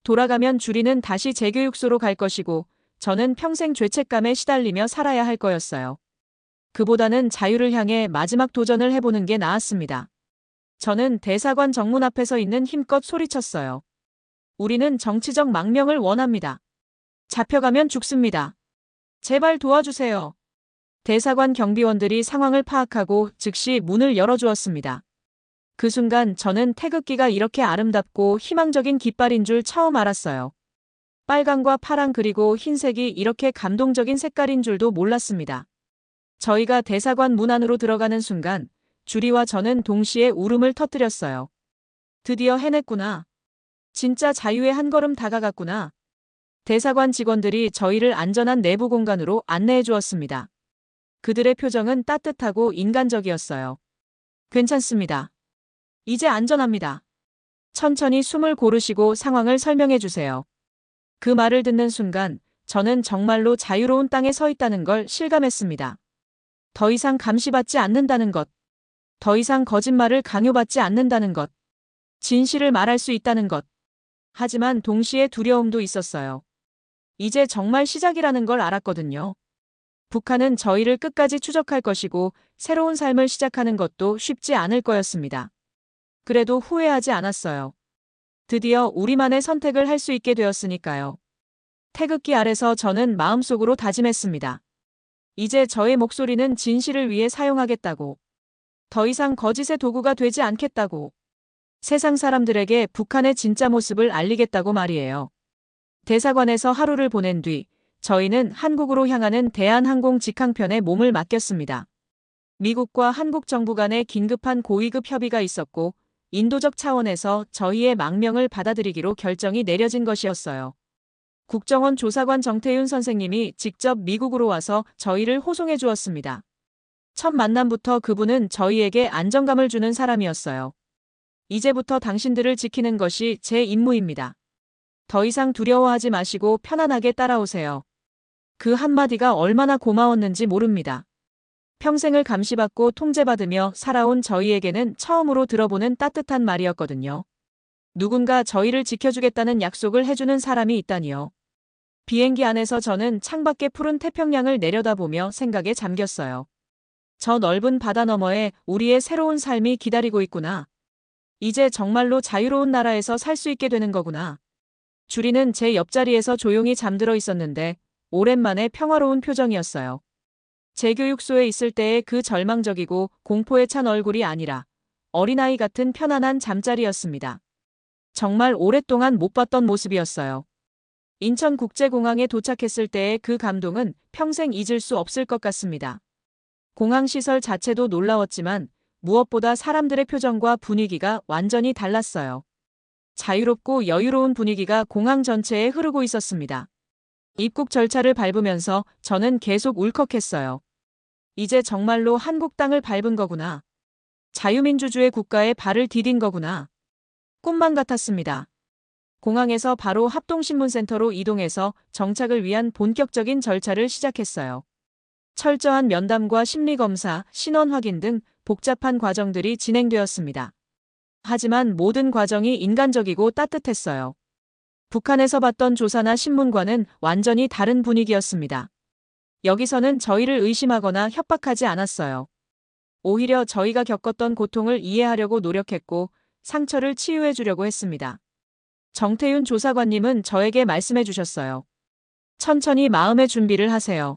돌아가면 주리는 다시 재교육소로 갈 것이고 저는 평생 죄책감에 시달리며 살아야 할 거였어요. 그보다는 자유를 향해 마지막 도전을 해보는 게 나았습니다. 저는 대사관 정문 앞에 서 있는 힘껏 소리쳤어요. 우리는 정치적 망명을 원합니다. 잡혀가면 죽습니다. 제발 도와주세요. 대사관 경비원들이 상황을 파악하고 즉시 문을 열어주었습니다. 그 순간 저는 태극기가 이렇게 아름답고 희망적인 깃발인 줄 처음 알았어요. 빨강과 파랑 그리고 흰색이 이렇게 감동적인 색깔인 줄도 몰랐습니다. 저희가 대사관 문 안으로 들어가는 순간 주리와 저는 동시에 울음을 터뜨렸어요. 드디어 해냈구나. 진짜 자유의 한 걸음 다가갔구나. 대사관 직원들이 저희를 안전한 내부 공간으로 안내해 주었습니다. 그들의 표정은 따뜻하고 인간적이었어요. 괜찮습니다. 이제 안전합니다. 천천히 숨을 고르시고 상황을 설명해 주세요. 그 말을 듣는 순간 저는 정말로 자유로운 땅에 서 있다는 걸 실감했습니다. 더 이상 감시받지 않는다는 것. 더 이상 거짓말을 강요받지 않는다는 것. 진실을 말할 수 있다는 것. 하지만 동시에 두려움도 있었어요. 이제 정말 시작이라는 걸 알았거든요. 북한은 저희를 끝까지 추적할 것이고 새로운 삶을 시작하는 것도 쉽지 않을 거였습니다. 그래도 후회하지 않았어요. 드디어 우리만의 선택을 할 수 있게 되었으니까요. 태극기 아래서 저는 마음속으로 다짐했습니다. 이제 저의 목소리는 진실을 위해 사용하겠다고. 더 이상 거짓의 도구가 되지 않겠다고. 세상 사람들에게 북한의 진짜 모습을 알리겠다고 말이에요. 대사관에서 하루를 보낸 뒤 저희는 한국으로 향하는 대한항공 직항편에 몸을 맡겼습니다. 미국과 한국 정부 간의 긴급한 고위급 협의가 있었고 인도적 차원에서 저희의 망명을 받아들이기로 결정이 내려진 것이었어요. 국정원 조사관 정태윤 선생님이 직접 미국으로 와서 저희를 호송해 주었습니다. 첫 만남부터 그분은 저희에게 안정감을 주는 사람이었어요. 이제부터 당신들을 지키는 것이 제 임무입니다. 더 이상 두려워하지 마시고 편안하게 따라오세요. 그 한마디가 얼마나 고마웠는지 모릅니다. 평생을 감시받고 통제받으며 살아온 저희에게는 처음으로 들어보는 따뜻한 말이었거든요. 누군가 저희를 지켜주겠다는 약속을 해주는 사람이 있다니요. 비행기 안에서 저는 창밖의 푸른 태평양을 내려다보며 생각에 잠겼어요. 저 넓은 바다 너머에 우리의 새로운 삶이 기다리고 있구나. 이제 정말로 자유로운 나라에서 살 수 있게 되는 거구나. 주리는 제 옆자리에서 조용히 잠들어 있었는데 오랜만에 평화로운 표정이었어요. 재교육소에 있을 때의 그 절망적이고 공포에 찬 얼굴이 아니라 어린아이 같은 편안한 잠자리였습니다. 정말 오랫동안 못 봤던 모습이었어요. 인천국제공항에 도착했을 때의 그 감동은 평생 잊을 수 없을 것 같습니다. 공항 시설 자체도 놀라웠지만 무엇보다 사람들의 표정과 분위기가 완전히 달랐어요. 자유롭고 여유로운 분위기가 공항 전체에 흐르고 있었습니다. 입국 절차를 밟으면서 저는 계속 울컥했어요. 이제 정말로 한국 땅을 밟은 거구나. 자유민주주의 국가에 발을 디딘 거구나. 꿈만 같았습니다. 공항에서 바로 합동신문센터로 이동해서 정착을 위한 본격적인 절차를 시작했어요. 철저한 면담과 심리검사, 신원 확인 등 복잡한 과정들이 진행되었습니다. 하지만 모든 과정이 인간적이고 따뜻했어요. 북한에서 봤던 조사나 신문과는 완전히 다른 분위기였습니다. 여기서는 저희를 의심하거나 협박하지 않았어요. 오히려 저희가 겪었던 고통을 이해하려고 노력했고 상처를 치유해 주려고 했습니다. 정태윤 조사관님은 저에게 말씀해 주셨어요. 천천히 마음의 준비를 하세요.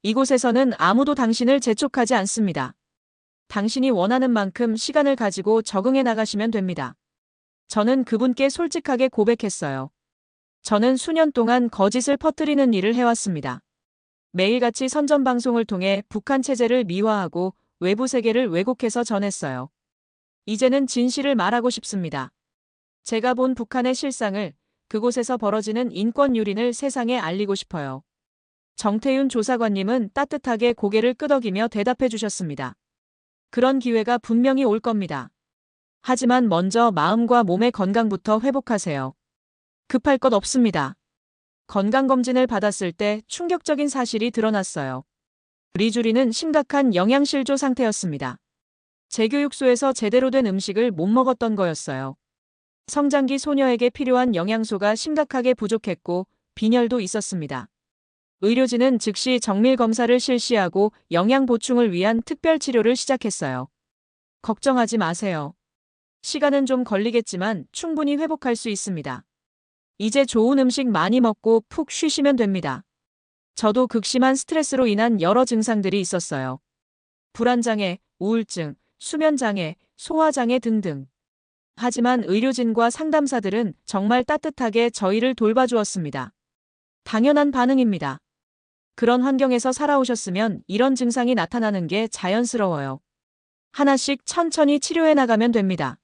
이곳에서는 아무도 당신을 재촉하지 않습니다. 당신이 원하는 만큼 시간을 가지고 적응해 나가시면 됩니다. 저는 그분께 솔직하게 고백했어요. 저는 수년 동안 거짓을 퍼뜨리는 일을 해왔습니다. 매일같이 선전방송을 통해 북한 체제를 미화하고 외부 세계를 왜곡해서 전했어요. 이제는 진실을 말하고 싶습니다. 제가 본 북한의 실상을, 그곳에서 벌어지는 인권 유린을 세상에 알리고 싶어요. 정태윤 조사관님은 따뜻하게 고개를 끄덕이며 대답해 주셨습니다. 그런 기회가 분명히 올 겁니다. 하지만 먼저 마음과 몸의 건강부터 회복하세요. 급할 것 없습니다. 건강검진을 받았을 때 충격적인 사실이 드러났어요. 리주리는 심각한 영양실조 상태였습니다. 재교육소에서 제대로 된 음식을 못 먹었던 거였어요. 성장기 소녀에게 필요한 영양소가 심각하게 부족했고 빈혈도 있었습니다. 의료진은 즉시 정밀 검사를 실시하고 영양 보충을 위한 특별 치료를 시작했어요. 걱정하지 마세요. 시간은 좀 걸리겠지만 충분히 회복할 수 있습니다. 이제 좋은 음식 많이 먹고 푹 쉬시면 됩니다. 저도 극심한 스트레스로 인한 여러 증상들이 있었어요. 불안장애, 우울증, 수면장애, 소화장애 등등. 하지만 의료진과 상담사들은 정말 따뜻하게 저희를 돌봐주었습니다. 당연한 반응입니다. 그런 환경에서 살아오셨으면 이런 증상이 나타나는 게 자연스러워요. 하나씩 천천히 치료해 나가면 됩니다.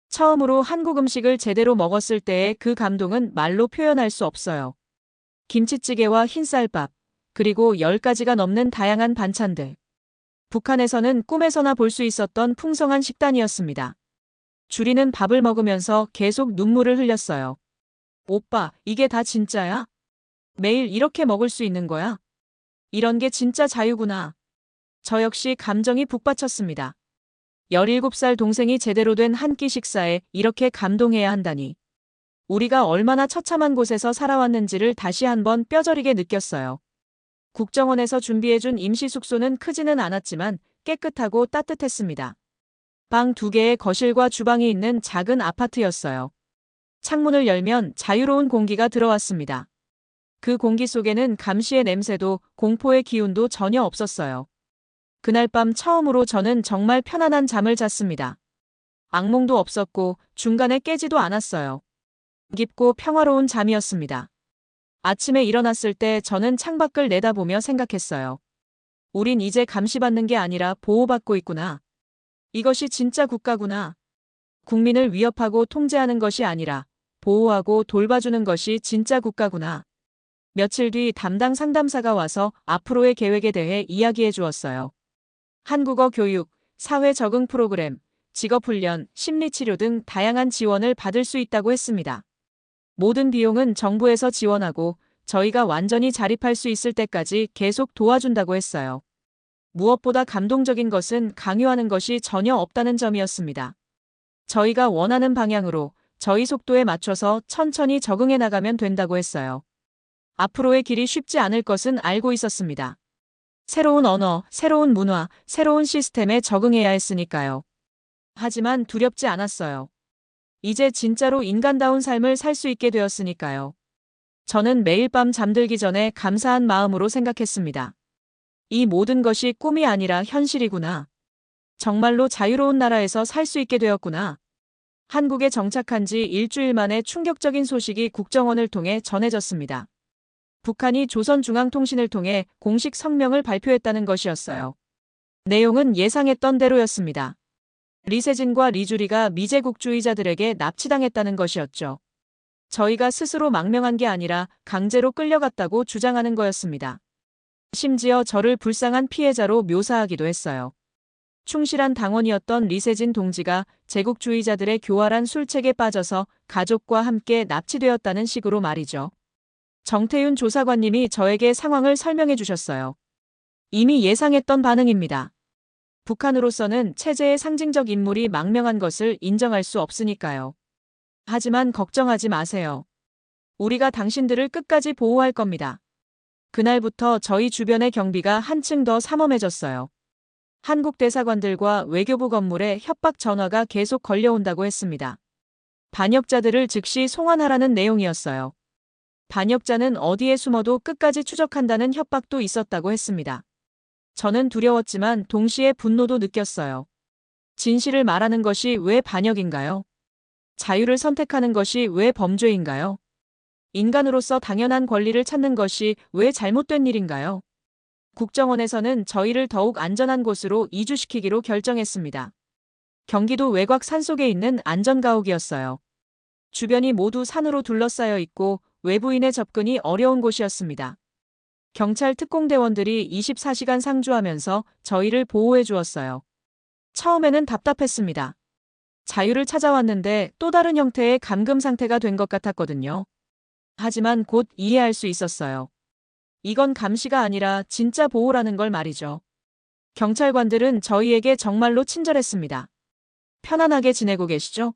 처음으로 한국 음식을 제대로 먹었을 때의 그 감동은 말로 표현할 수 없어요. 김치찌개와 흰쌀밥, 그리고 10가지가 넘는 다양한 반찬들. 북한에서는 꿈에서나 볼 수 있었던 풍성한 식단이었습니다. 주리는 밥을 먹으면서 계속 눈물을 흘렸어요. 오빠, 이게 다 진짜야? 매일 이렇게 먹을 수 있는 거야? 이런 게 진짜 자유구나. 저 역시 감정이 북받쳤습니다. 17살 동생이 제대로 된 한 끼 식사에 이렇게 감동해야 한다니. 우리가 얼마나 처참한 곳에서 살아왔는지를 다시 한번 뼈저리게 느꼈어요. 국정원에서 준비해준 임시 숙소는 크지는 않았지만 깨끗하고 따뜻했습니다. 방 2개의 거실과 주방이 있는 작은 아파트였어요. 창문을 열면 자유로운 공기가 들어왔습니다. 그 공기 속에는 감시의 냄새도 공포의 기운도 전혀 없었어요. 그날 밤 처음으로 저는 정말 편안한 잠을 잤습니다. 악몽도 없었고 중간에 깨지도 않았어요. 깊고 평화로운 잠이었습니다. 아침에 일어났을 때 저는 창밖을 내다보며 생각했어요. 우린 이제 감시받는 게 아니라 보호받고 있구나. 이것이 진짜 국가구나. 국민을 위협하고 통제하는 것이 아니라 보호하고 돌봐주는 것이 진짜 국가구나. 며칠 뒤 담당 상담사가 와서 앞으로의 계획에 대해 이야기해 주었어요. 한국어 교육, 사회 적응 프로그램, 직업훈련, 심리치료 등 다양한 지원을 받을 수 있다고 했습니다. 모든 비용은 정부에서 지원하고 저희가 완전히 자립할 수 있을 때까지 계속 도와준다고 했어요. 무엇보다 감동적인 것은 강요하는 것이 전혀 없다는 점이었습니다. 저희가 원하는 방향으로 저희 속도에 맞춰서 천천히 적응해 나가면 된다고 했어요. 앞으로의 길이 쉽지 않을 것은 알고 있었습니다. 새로운 언어, 새로운 문화, 새로운 시스템에 적응해야 했으니까요. 하지만 두렵지 않았어요. 이제 진짜로 인간다운 삶을 살 수 있게 되었으니까요. 저는 매일 밤 잠들기 전에 감사한 마음으로 생각했습니다. 이 모든 것이 꿈이 아니라 현실이구나. 정말로 자유로운 나라에서 살 수 있게 되었구나. 한국에 정착한 지 일주일 만에 충격적인 소식이 국정원을 통해 전해졌습니다. 북한이 조선중앙통신을 통해 공식 성명을 발표했다는 것이었어요. 내용은 예상했던 대로였습니다. 리세진과 리주리가 미제국주의자들에게 납치당했다는 것이었죠. 저희가 스스로 망명한 게 아니라 강제로 끌려갔다고 주장하는 거였습니다. 심지어 저를 불쌍한 피해자로 묘사하기도 했어요. 충실한 당원이었던 리세진 동지가 제국주의자들의 교활한 술책에 빠져서 가족과 함께 납치되었다는 식으로 말이죠. 정태윤 조사관님이 저에게 상황을 설명해 주셨어요. 이미 예상했던 반응입니다. 북한으로서는 체제의 상징적 인물이 망명한 것을 인정할 수 없으니까요. 하지만 걱정하지 마세요. 우리가 당신들을 끝까지 보호할 겁니다. 그날부터 저희 주변의 경비가 한층 더 삼엄해졌어요. 한국 대사관들과 외교부 건물에 협박 전화가 계속 걸려온다고 했습니다. 반역자들을 즉시 송환하라는 내용이었어요. 반역자는 어디에 숨어도 끝까지 추적한다는 협박도 있었다고 했습니다. 저는 두려웠지만 동시에 분노도 느꼈어요. 진실을 말하는 것이 왜 반역인가요? 자유를 선택하는 것이 왜 범죄인가요? 인간으로서 당연한 권리를 찾는 것이 왜 잘못된 일인가요? 국정원에서는 저희를 더욱 안전한 곳으로 이주시키기로 결정했습니다. 경기도 외곽 산속에 있는 안전가옥이었어요. 주변이 모두 산으로 둘러싸여 있고 외부인의 접근이 어려운 곳이었습니다. 경찰 특공대원들이 24시간 상주하면서 저희를 보호해 주었어요. 처음에는 답답했습니다. 자유를 찾아왔는데 또 다른 형태의 감금 상태가 된 것 같았거든요. 하지만 곧 이해할 수 있었어요. 이건 감시가 아니라 진짜 보호라는 걸 말이죠. 경찰관들은 저희에게 정말로 친절했습니다. 편안하게 지내고 계시죠?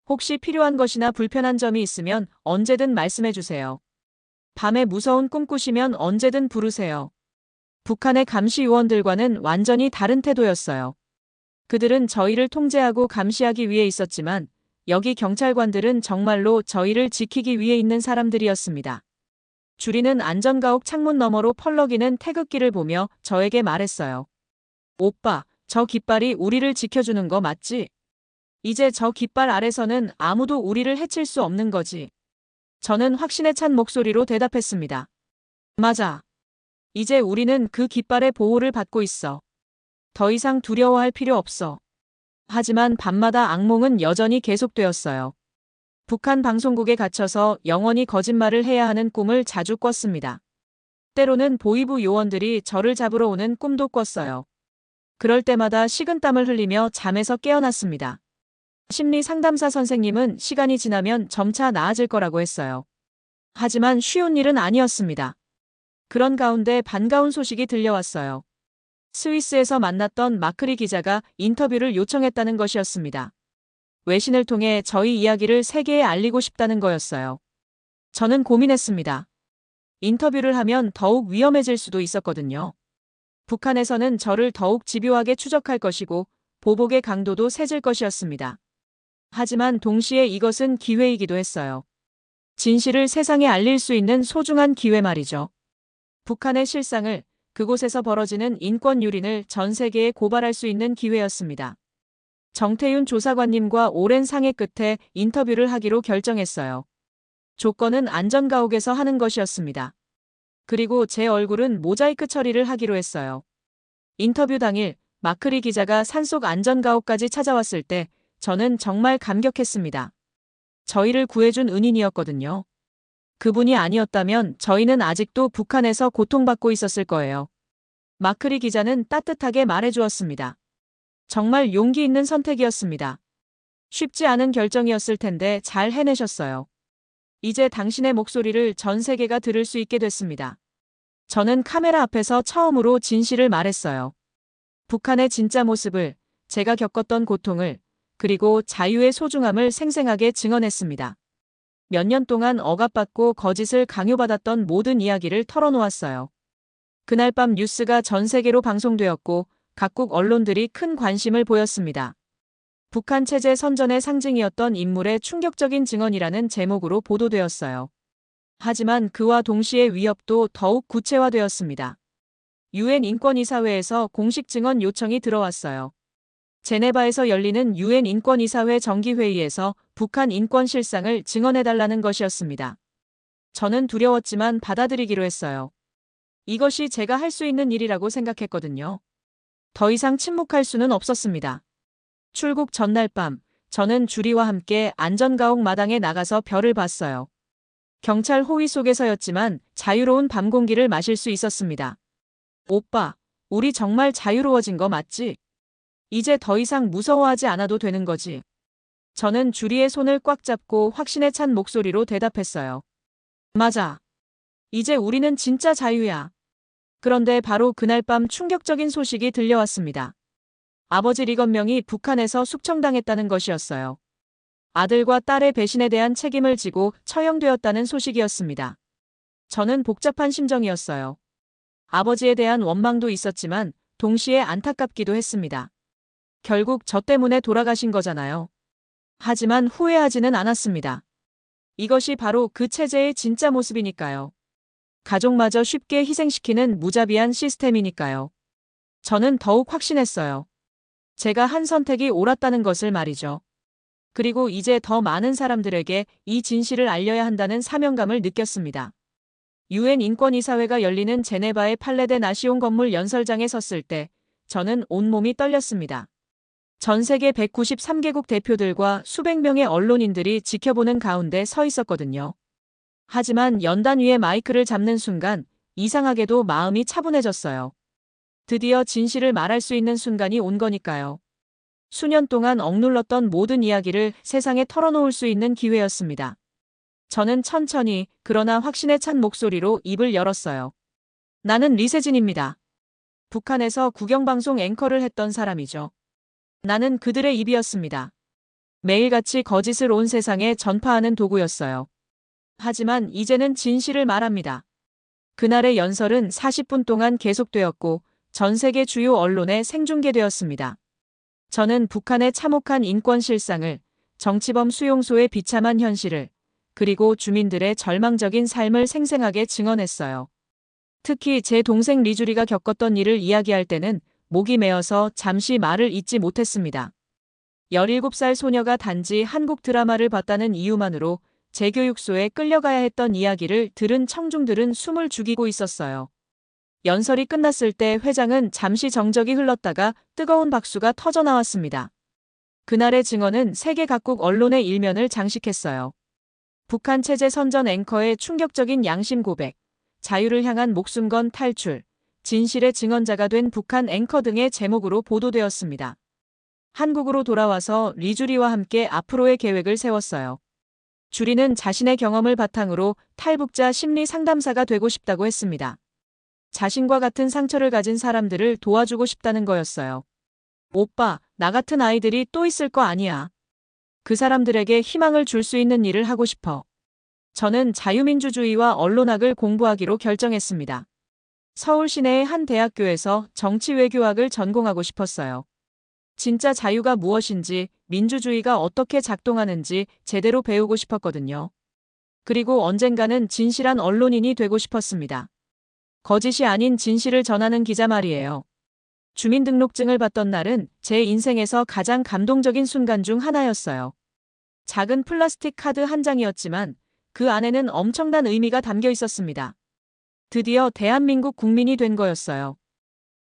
혹시 필요한 것이나 불편한 점이 있으면 언제든 말씀해 주세요. 밤에 무서운 꿈 꾸시면 언제든 부르세요. 북한의 감시 요원들과는 완전히 다른 태도였어요. 그들은 저희를 통제하고 감시하기 위해 있었지만 여기 경찰관들은 정말로 저희를 지키기 위해 있는 사람들이었습니다. 주리는 안전가옥 창문 너머로 펄럭이는 태극기를 보며 저에게 말했어요. 오빠, 저 깃발이 우리를 지켜주는 거 맞지? 이제 저 깃발 아래서는 아무도 우리를 해칠 수 없는 거지. 저는 확신에 찬 목소리로 대답했습니다. 맞아. 이제 우리는 그 깃발의 보호를 받고 있어. 더 이상 두려워할 필요 없어. 하지만 밤마다 악몽은 여전히 계속되었어요. 북한 방송국에 갇혀서 영원히 거짓말을 해야 하는 꿈을 자주 꿨습니다. 때로는 보위부 요원들이 저를 잡으러 오는 꿈도 꿨어요. 그럴 때마다 식은땀을 흘리며 잠에서 깨어났습니다. 심리 상담사 선생님은 시간이 지나면 점차 나아질 거라고 했어요. 하지만 쉬운 일은 아니었습니다. 그런 가운데 반가운 소식이 들려왔어요. 스위스에서 만났던 마크리 기자가 인터뷰를 요청했다는 것이었습니다. 외신을 통해 저희 이야기를 세계에 알리고 싶다는 거였어요. 저는 고민했습니다. 인터뷰를 하면 더욱 위험해질 수도 있었거든요. 북한에서는 저를 더욱 집요하게 추적할 것이고 보복의 강도도 세질 것이었습니다. 하지만 동시에 이것은 기회이기도 했어요. 진실을 세상에 알릴 수 있는 소중한 기회 말이죠. 북한의 실상을, 그곳에서 벌어지는 인권 유린을 전 세계에 고발할 수 있는 기회였습니다. 정태윤 조사관님과 오랜 상의 끝에 인터뷰를 하기로 결정했어요. 조건은 안전가옥에서 하는 것이었습니다. 그리고 제 얼굴은 모자이크 처리를 하기로 했어요. 인터뷰 당일 마크리 기자가 산속 안전가옥까지 찾아왔을 때 저는 정말 감격했습니다. 저희를 구해준 은인이었거든요. 그분이 아니었다면 저희는 아직도 북한에서 고통받고 있었을 거예요. 마크리 기자는 따뜻하게 말해주었습니다. 정말 용기 있는 선택이었습니다. 쉽지 않은 결정이었을 텐데 잘 해내셨어요. 이제 당신의 목소리를 전 세계가 들을 수 있게 됐습니다. 저는 카메라 앞에서 처음으로 진실을 말했어요. 북한의 진짜 모습을, 제가 겪었던 고통을, 그리고 자유의 소중함을 생생하게 증언했습니다. 몇 년 동안 억압받고 거짓을 강요받았던 모든 이야기를 털어놓았어요. 그날 밤 뉴스가 전 세계로 방송되었고 각국 언론들이 큰 관심을 보였습니다. 북한 체제 선전의 상징이었던 인물의 충격적인 증언이라는 제목으로 보도되었어요. 하지만 그와 동시에 위협도 더욱 구체화되었습니다. 유엔 인권이사회에서 공식 증언 요청이 들어왔어요. 제네바에서 열리는 유엔 인권이사회 정기회의에서 북한 인권 실상을 증언해달라는 것이었습니다. 저는 두려웠지만 받아들이기로 했어요. 이것이 제가 할 수 있는 일이라고 생각했거든요. 더 이상 침묵할 수는 없었습니다. 출국 전날 밤, 저는 주리와 함께 안전가옥 마당에 나가서 별을 봤어요. 경찰 호위 속에서였지만 자유로운 밤 공기를 마실 수 있었습니다. 오빠, 우리 정말 자유로워진 거 맞지? 이제 더 이상 무서워하지 않아도 되는 거지. 저는 주리의 손을 꽉 잡고 확신에 찬 목소리로 대답했어요. 맞아. 이제 우리는 진짜 자유야. 그런데 바로 그날 밤 충격적인 소식이 들려왔습니다. 아버지 리건명이 북한에서 숙청당했다는 것이었어요. 아들과 딸의 배신에 대한 책임을 지고 처형되었다는 소식이었습니다. 저는 복잡한 심정이었어요. 아버지에 대한 원망도 있었지만 동시에 안타깝기도 했습니다. 결국 저 때문에 돌아가신 거잖아요. 하지만 후회하지는 않았습니다. 이것이 바로 그 체제의 진짜 모습이니까요. 가족마저 쉽게 희생시키는 무자비한 시스템이니까요. 저는 더욱 확신했어요. 제가 한 선택이 옳았다는 것을 말이죠. 그리고 이제 더 많은 사람들에게 이 진실을 알려야 한다는 사명감을 느꼈습니다. 유엔 인권이사회가 열리는 제네바의 팔레데 나시옹 건물 연설장에 섰을 때 저는 온몸이 떨렸습니다. 전 세계 193개국 대표들과 수백 명의 언론인들이 지켜보는 가운데 서 있었거든요. 하지만 연단 위에 마이크를 잡는 순간 이상하게도 마음이 차분해졌어요. 드디어 진실을 말할 수 있는 순간이 온 거니까요. 수년 동안 억눌렀던 모든 이야기를 세상에 털어놓을 수 있는 기회였습니다. 저는 천천히 그러나 확신에 찬 목소리로 입을 열었어요. 나는 리세진입니다. 북한에서 국영방송 앵커를 했던 사람이죠. 나는 그들의 입이었습니다. 매일같이 거짓을 온 세상에 전파하는 도구였어요. 하지만 이제는 진실을 말합니다. 그날의 연설은 40분 동안 계속되었고 전 세계 주요 언론에 생중계되었습니다. 저는 북한의 참혹한 인권 실상을, 정치범 수용소의 비참한 현실을, 그리고 주민들의 절망적인 삶을 생생하게 증언했어요. 특히 제 동생 리주리가 겪었던 일을 이야기할 때는 목이 메어서 잠시 말을 잇지 못했습니다. 17살 소녀가 단지 한국 드라마를 봤다는 이유만으로 재교육소에 끌려가야 했던 이야기를 들은 청중들은 숨을 죽이고 있었어요. 연설이 끝났을 때 회장은 잠시 정적이 흘렀다가 뜨거운 박수가 터져나왔습니다. 그날의 증언은 세계 각국 언론의 일면을 장식했어요. 북한 체제 선전 앵커의 충격적인 양심 고백, 자유를 향한 목숨 건 탈출, 진실의 증언자가 된 북한 앵커 등의 제목으로 보도되었습니다. 한국으로 돌아와서 리주리와 함께 앞으로의 계획을 세웠어요. 주리는 자신의 경험을 바탕으로 탈북자 심리 상담사가 되고 싶다고 했습니다. 자신과 같은 상처를 가진 사람들을 도와주고 싶다는 거였어요. 오빠, 나 같은 아이들이 또 있을 거 아니야. 그 사람들에게 희망을 줄 수 있는 일을 하고 싶어. 저는 자유민주주의와 언론학을 공부하기로 결정했습니다. 서울 시내의 한 대학교에서 정치외교학을 전공하고 싶었어요. 진짜 자유가 무엇인지, 민주주의가 어떻게 작동하는지 제대로 배우고 싶었거든요. 그리고 언젠가는 진실한 언론인이 되고 싶었습니다. 거짓이 아닌 진실을 전하는 기자 말이에요. 주민등록증을 받던 날은 제 인생에서 가장 감동적인 순간 중 하나였어요. 작은 플라스틱 카드 한 장이었지만 그 안에는 엄청난 의미가 담겨 있었습니다. 드디어 대한민국 국민이 된 거였어요.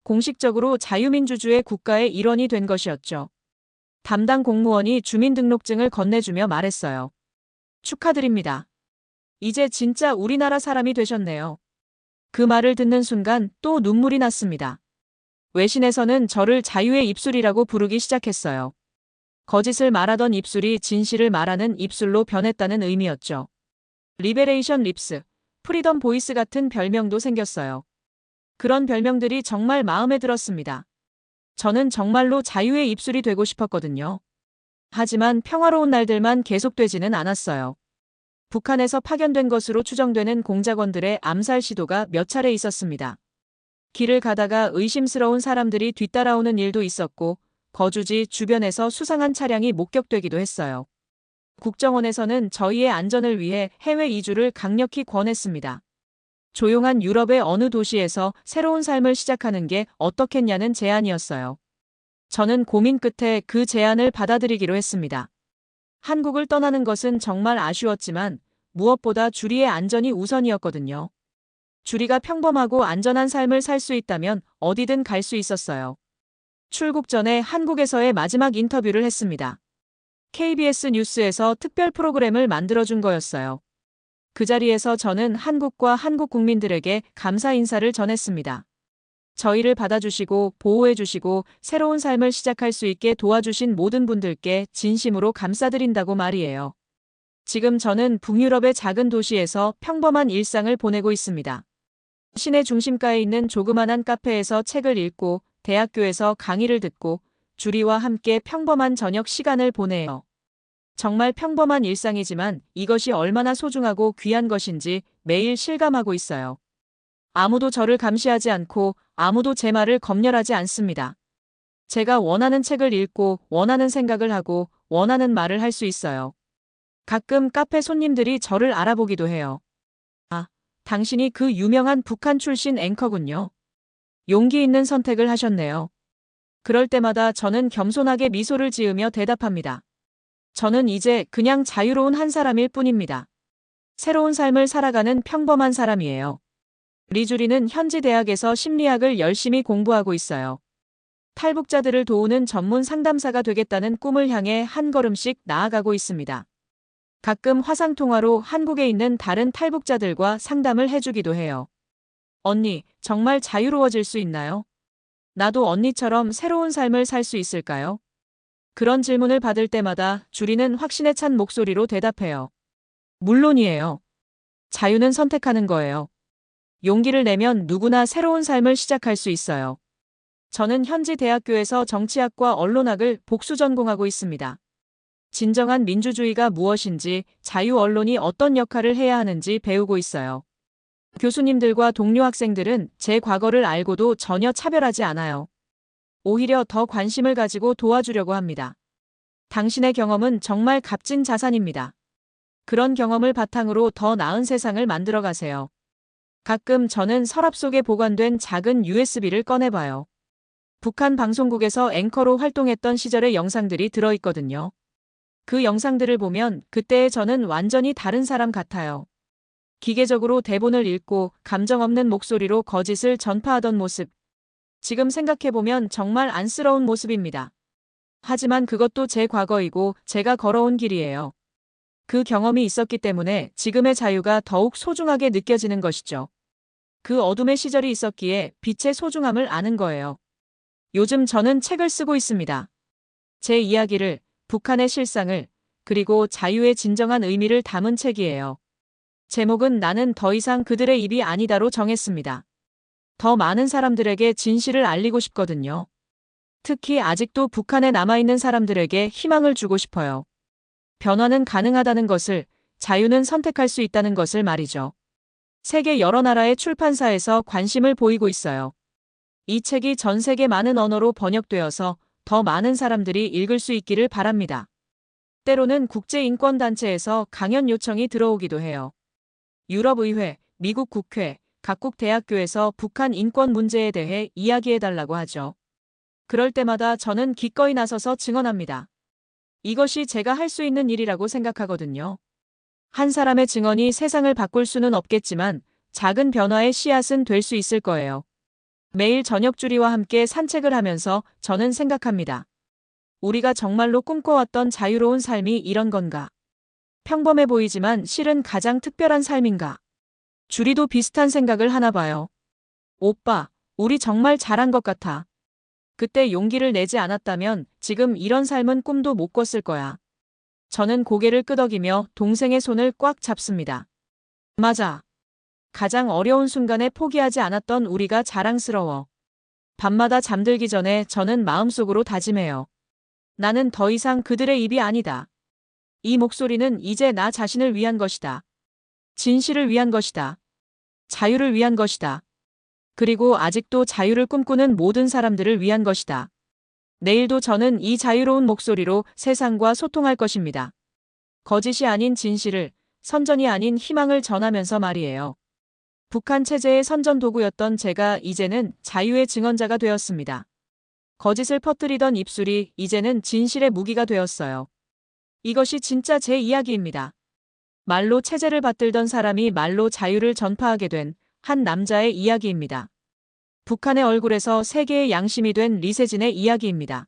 공식적으로 자유민주주의 국가의 일원이 된 것이었죠. 담당 공무원이 주민등록증을 건네주며 말했어요. 축하드립니다. 이제 진짜 우리나라 사람이 되셨네요. 그 말을 듣는 순간 또 눈물이 났습니다. 외신에서는 저를 자유의 입술이라고 부르기 시작했어요. 거짓을 말하던 입술이 진실을 말하는 입술로 변했다는 의미였죠. 리베레이션 립스, 프리덤 보이스 같은 별명도 생겼어요. 그런 별명들이 정말 마음에 들었습니다. 저는 정말로 자유의 입술이 되고 싶었거든요. 하지만 평화로운 날들만 계속되지는 않았어요. 북한에서 파견된 것으로 추정되는 공작원들의 암살 시도가 몇 차례 있었습니다. 길을 가다가 의심스러운 사람들이 뒤따라오는 일도 있었고, 거주지 주변에서 수상한 차량이 목격되기도 했어요. 국정원에서는 저희의 안전을 위해 해외 이주를 강력히 권했습니다. 조용한 유럽의 어느 도시에서 새로운 삶을 시작하는 게 어떻겠냐는 제안이었어요. 저는 고민 끝에 그 제안을 받아들이기로 했습니다. 한국을 떠나는 것은 정말 아쉬웠지만 무엇보다 주리의 안전이 우선이었거든요. 주리가 평범하고 안전한 삶을 살 수 있다면 어디든 갈 수 있었어요. 출국 전에 한국에서의 마지막 인터뷰를 했습니다. KBS 뉴스에서 특별 프로그램을 만들어준 거였어요. 그 자리에서 저는 한국과 한국 국민들에게 감사 인사를 전했습니다. 저희를 받아주시고 보호해주시고 새로운 삶을 시작할 수 있게 도와주신 모든 분들께 진심으로 감사드린다고 말이에요. 지금 저는 북유럽의 작은 도시에서 평범한 일상을 보내고 있습니다. 시내 중심가에 있는 조그만한 카페에서 책을 읽고 대학교에서 강의를 듣고 주리와 함께 평범한 저녁 시간을 보내요. 정말 평범한 일상이지만 이것이 얼마나 소중하고 귀한 것인지 매일 실감하고 있어요. 아무도 저를 감시하지 않고 아무도 제 말을 검열하지 않습니다. 제가 원하는 책을 읽고 원하는 생각을 하고 원하는 말을 할 수 있어요. 가끔 카페 손님들이 저를 알아보기도 해요. 아, 당신이 그 유명한 북한 출신 앵커군요. 용기 있는 선택을 하셨네요. 그럴 때마다 저는 겸손하게 미소를 지으며 대답합니다. 저는 이제 그냥 자유로운 한 사람일 뿐입니다. 새로운 삶을 살아가는 평범한 사람이에요. 리주리는 현지 대학에서 심리학을 열심히 공부하고 있어요. 탈북자들을 도우는 전문 상담사가 되겠다는 꿈을 향해 한 걸음씩 나아가고 있습니다. 가끔 화상통화로 한국에 있는 다른 탈북자들과 상담을 해주기도 해요. 언니, 정말 자유로워질 수 있나요? 나도 언니처럼 새로운 삶을 살 수 있을까요? 그런 질문을 받을 때마다 주리는 확신에 찬 목소리로 대답해요. 물론이에요. 자유는 선택하는 거예요. 용기를 내면 누구나 새로운 삶을 시작할 수 있어요. 저는 현지 대학교에서 정치학과 언론학을 복수 전공하고 있습니다. 진정한 민주주의가 무엇인지, 자유 언론이 어떤 역할을 해야 하는지 배우고 있어요. 교수님들과 동료 학생들은 제 과거를 알고도 전혀 차별하지 않아요. 오히려 더 관심을 가지고 도와주려고 합니다. 당신의 경험은 정말 값진 자산입니다. 그런 경험을 바탕으로 더 나은 세상을 만들어 가세요. 가끔 저는 서랍 속에 보관된 작은 USB를 꺼내봐요. 북한 방송국에서 앵커로 활동했던 시절의 영상들이 들어있거든요. 그 영상들을 보면 그때의 저는 완전히 다른 사람 같아요. 기계적으로 대본을 읽고 감정 없는 목소리로 거짓을 전파하던 모습. 지금 생각해보면 정말 안쓰러운 모습입니다. 하지만 그것도 제 과거이고 제가 걸어온 길이에요. 그 경험이 있었기 때문에 지금의 자유가 더욱 소중하게 느껴지는 것이죠. 그 어둠의 시절이 있었기에 빛의 소중함을 아는 거예요. 요즘 저는 책을 쓰고 있습니다. 제 이야기를, 북한의 실상을, 그리고 자유의 진정한 의미를 담은 책이에요. 제목은 나는 더 이상 그들의 입이 아니다로 정했습니다. 더 많은 사람들에게 진실을 알리고 싶거든요. 특히 아직도 북한에 남아있는 사람들에게 희망을 주고 싶어요. 변화는 가능하다는 것을, 자유는 선택할 수 있다는 것을 말이죠. 세계 여러 나라의 출판사에서 관심을 보이고 있어요. 이 책이 전 세계 많은 언어로 번역되어서 더 많은 사람들이 읽을 수 있기를 바랍니다. 때로는 국제인권단체에서 강연 요청이 들어오기도 해요. 유럽의회, 미국 국회, 각국 대학교에서 북한 인권 문제에 대해 이야기해달라고 하죠. 그럴 때마다 저는 기꺼이 나서서 증언합니다. 이것이 제가 할 수 있는 일이라고 생각하거든요. 한 사람의 증언이 세상을 바꿀 수는 없겠지만 작은 변화의 씨앗은 될 수 있을 거예요. 매일 저녁 주리와 함께 산책을 하면서 저는 생각합니다. 우리가 정말로 꿈꿔왔던 자유로운 삶이 이런 건가? 평범해 보이지만 실은 가장 특별한 삶인가? 주리도 비슷한 생각을 하나 봐요. 오빠, 우리 정말 잘한 것 같아. 그때 용기를 내지 않았다면 지금 이런 삶은 꿈도 못 꿨을 거야. 저는 고개를 끄덕이며 동생의 손을 꽉 잡습니다. 맞아. 가장 어려운 순간에 포기하지 않았던 우리가 자랑스러워. 밤마다 잠들기 전에 저는 마음속으로 다짐해요. 나는 더 이상 그들의 입이 아니다. 이 목소리는 이제 나 자신을 위한 것이다. 진실을 위한 것이다. 자유를 위한 것이다. 그리고 아직도 자유를 꿈꾸는 모든 사람들을 위한 것이다. 내일도 저는 이 자유로운 목소리로 세상과 소통할 것입니다. 거짓이 아닌 진실을, 선전이 아닌 희망을 전하면서 말이에요. 북한 체제의 선전 도구였던 제가 이제는 자유의 증언자가 되었습니다. 거짓을 퍼뜨리던 입술이 이제는 진실의 무기가 되었어요. 이것이 진짜 제 이야기입니다. 말로 체제를 받들던 사람이 말로 자유를 전파하게 된 한 남자의 이야기입니다. 북한의 얼굴에서 세계의 양심이 된 리세진의 이야기입니다.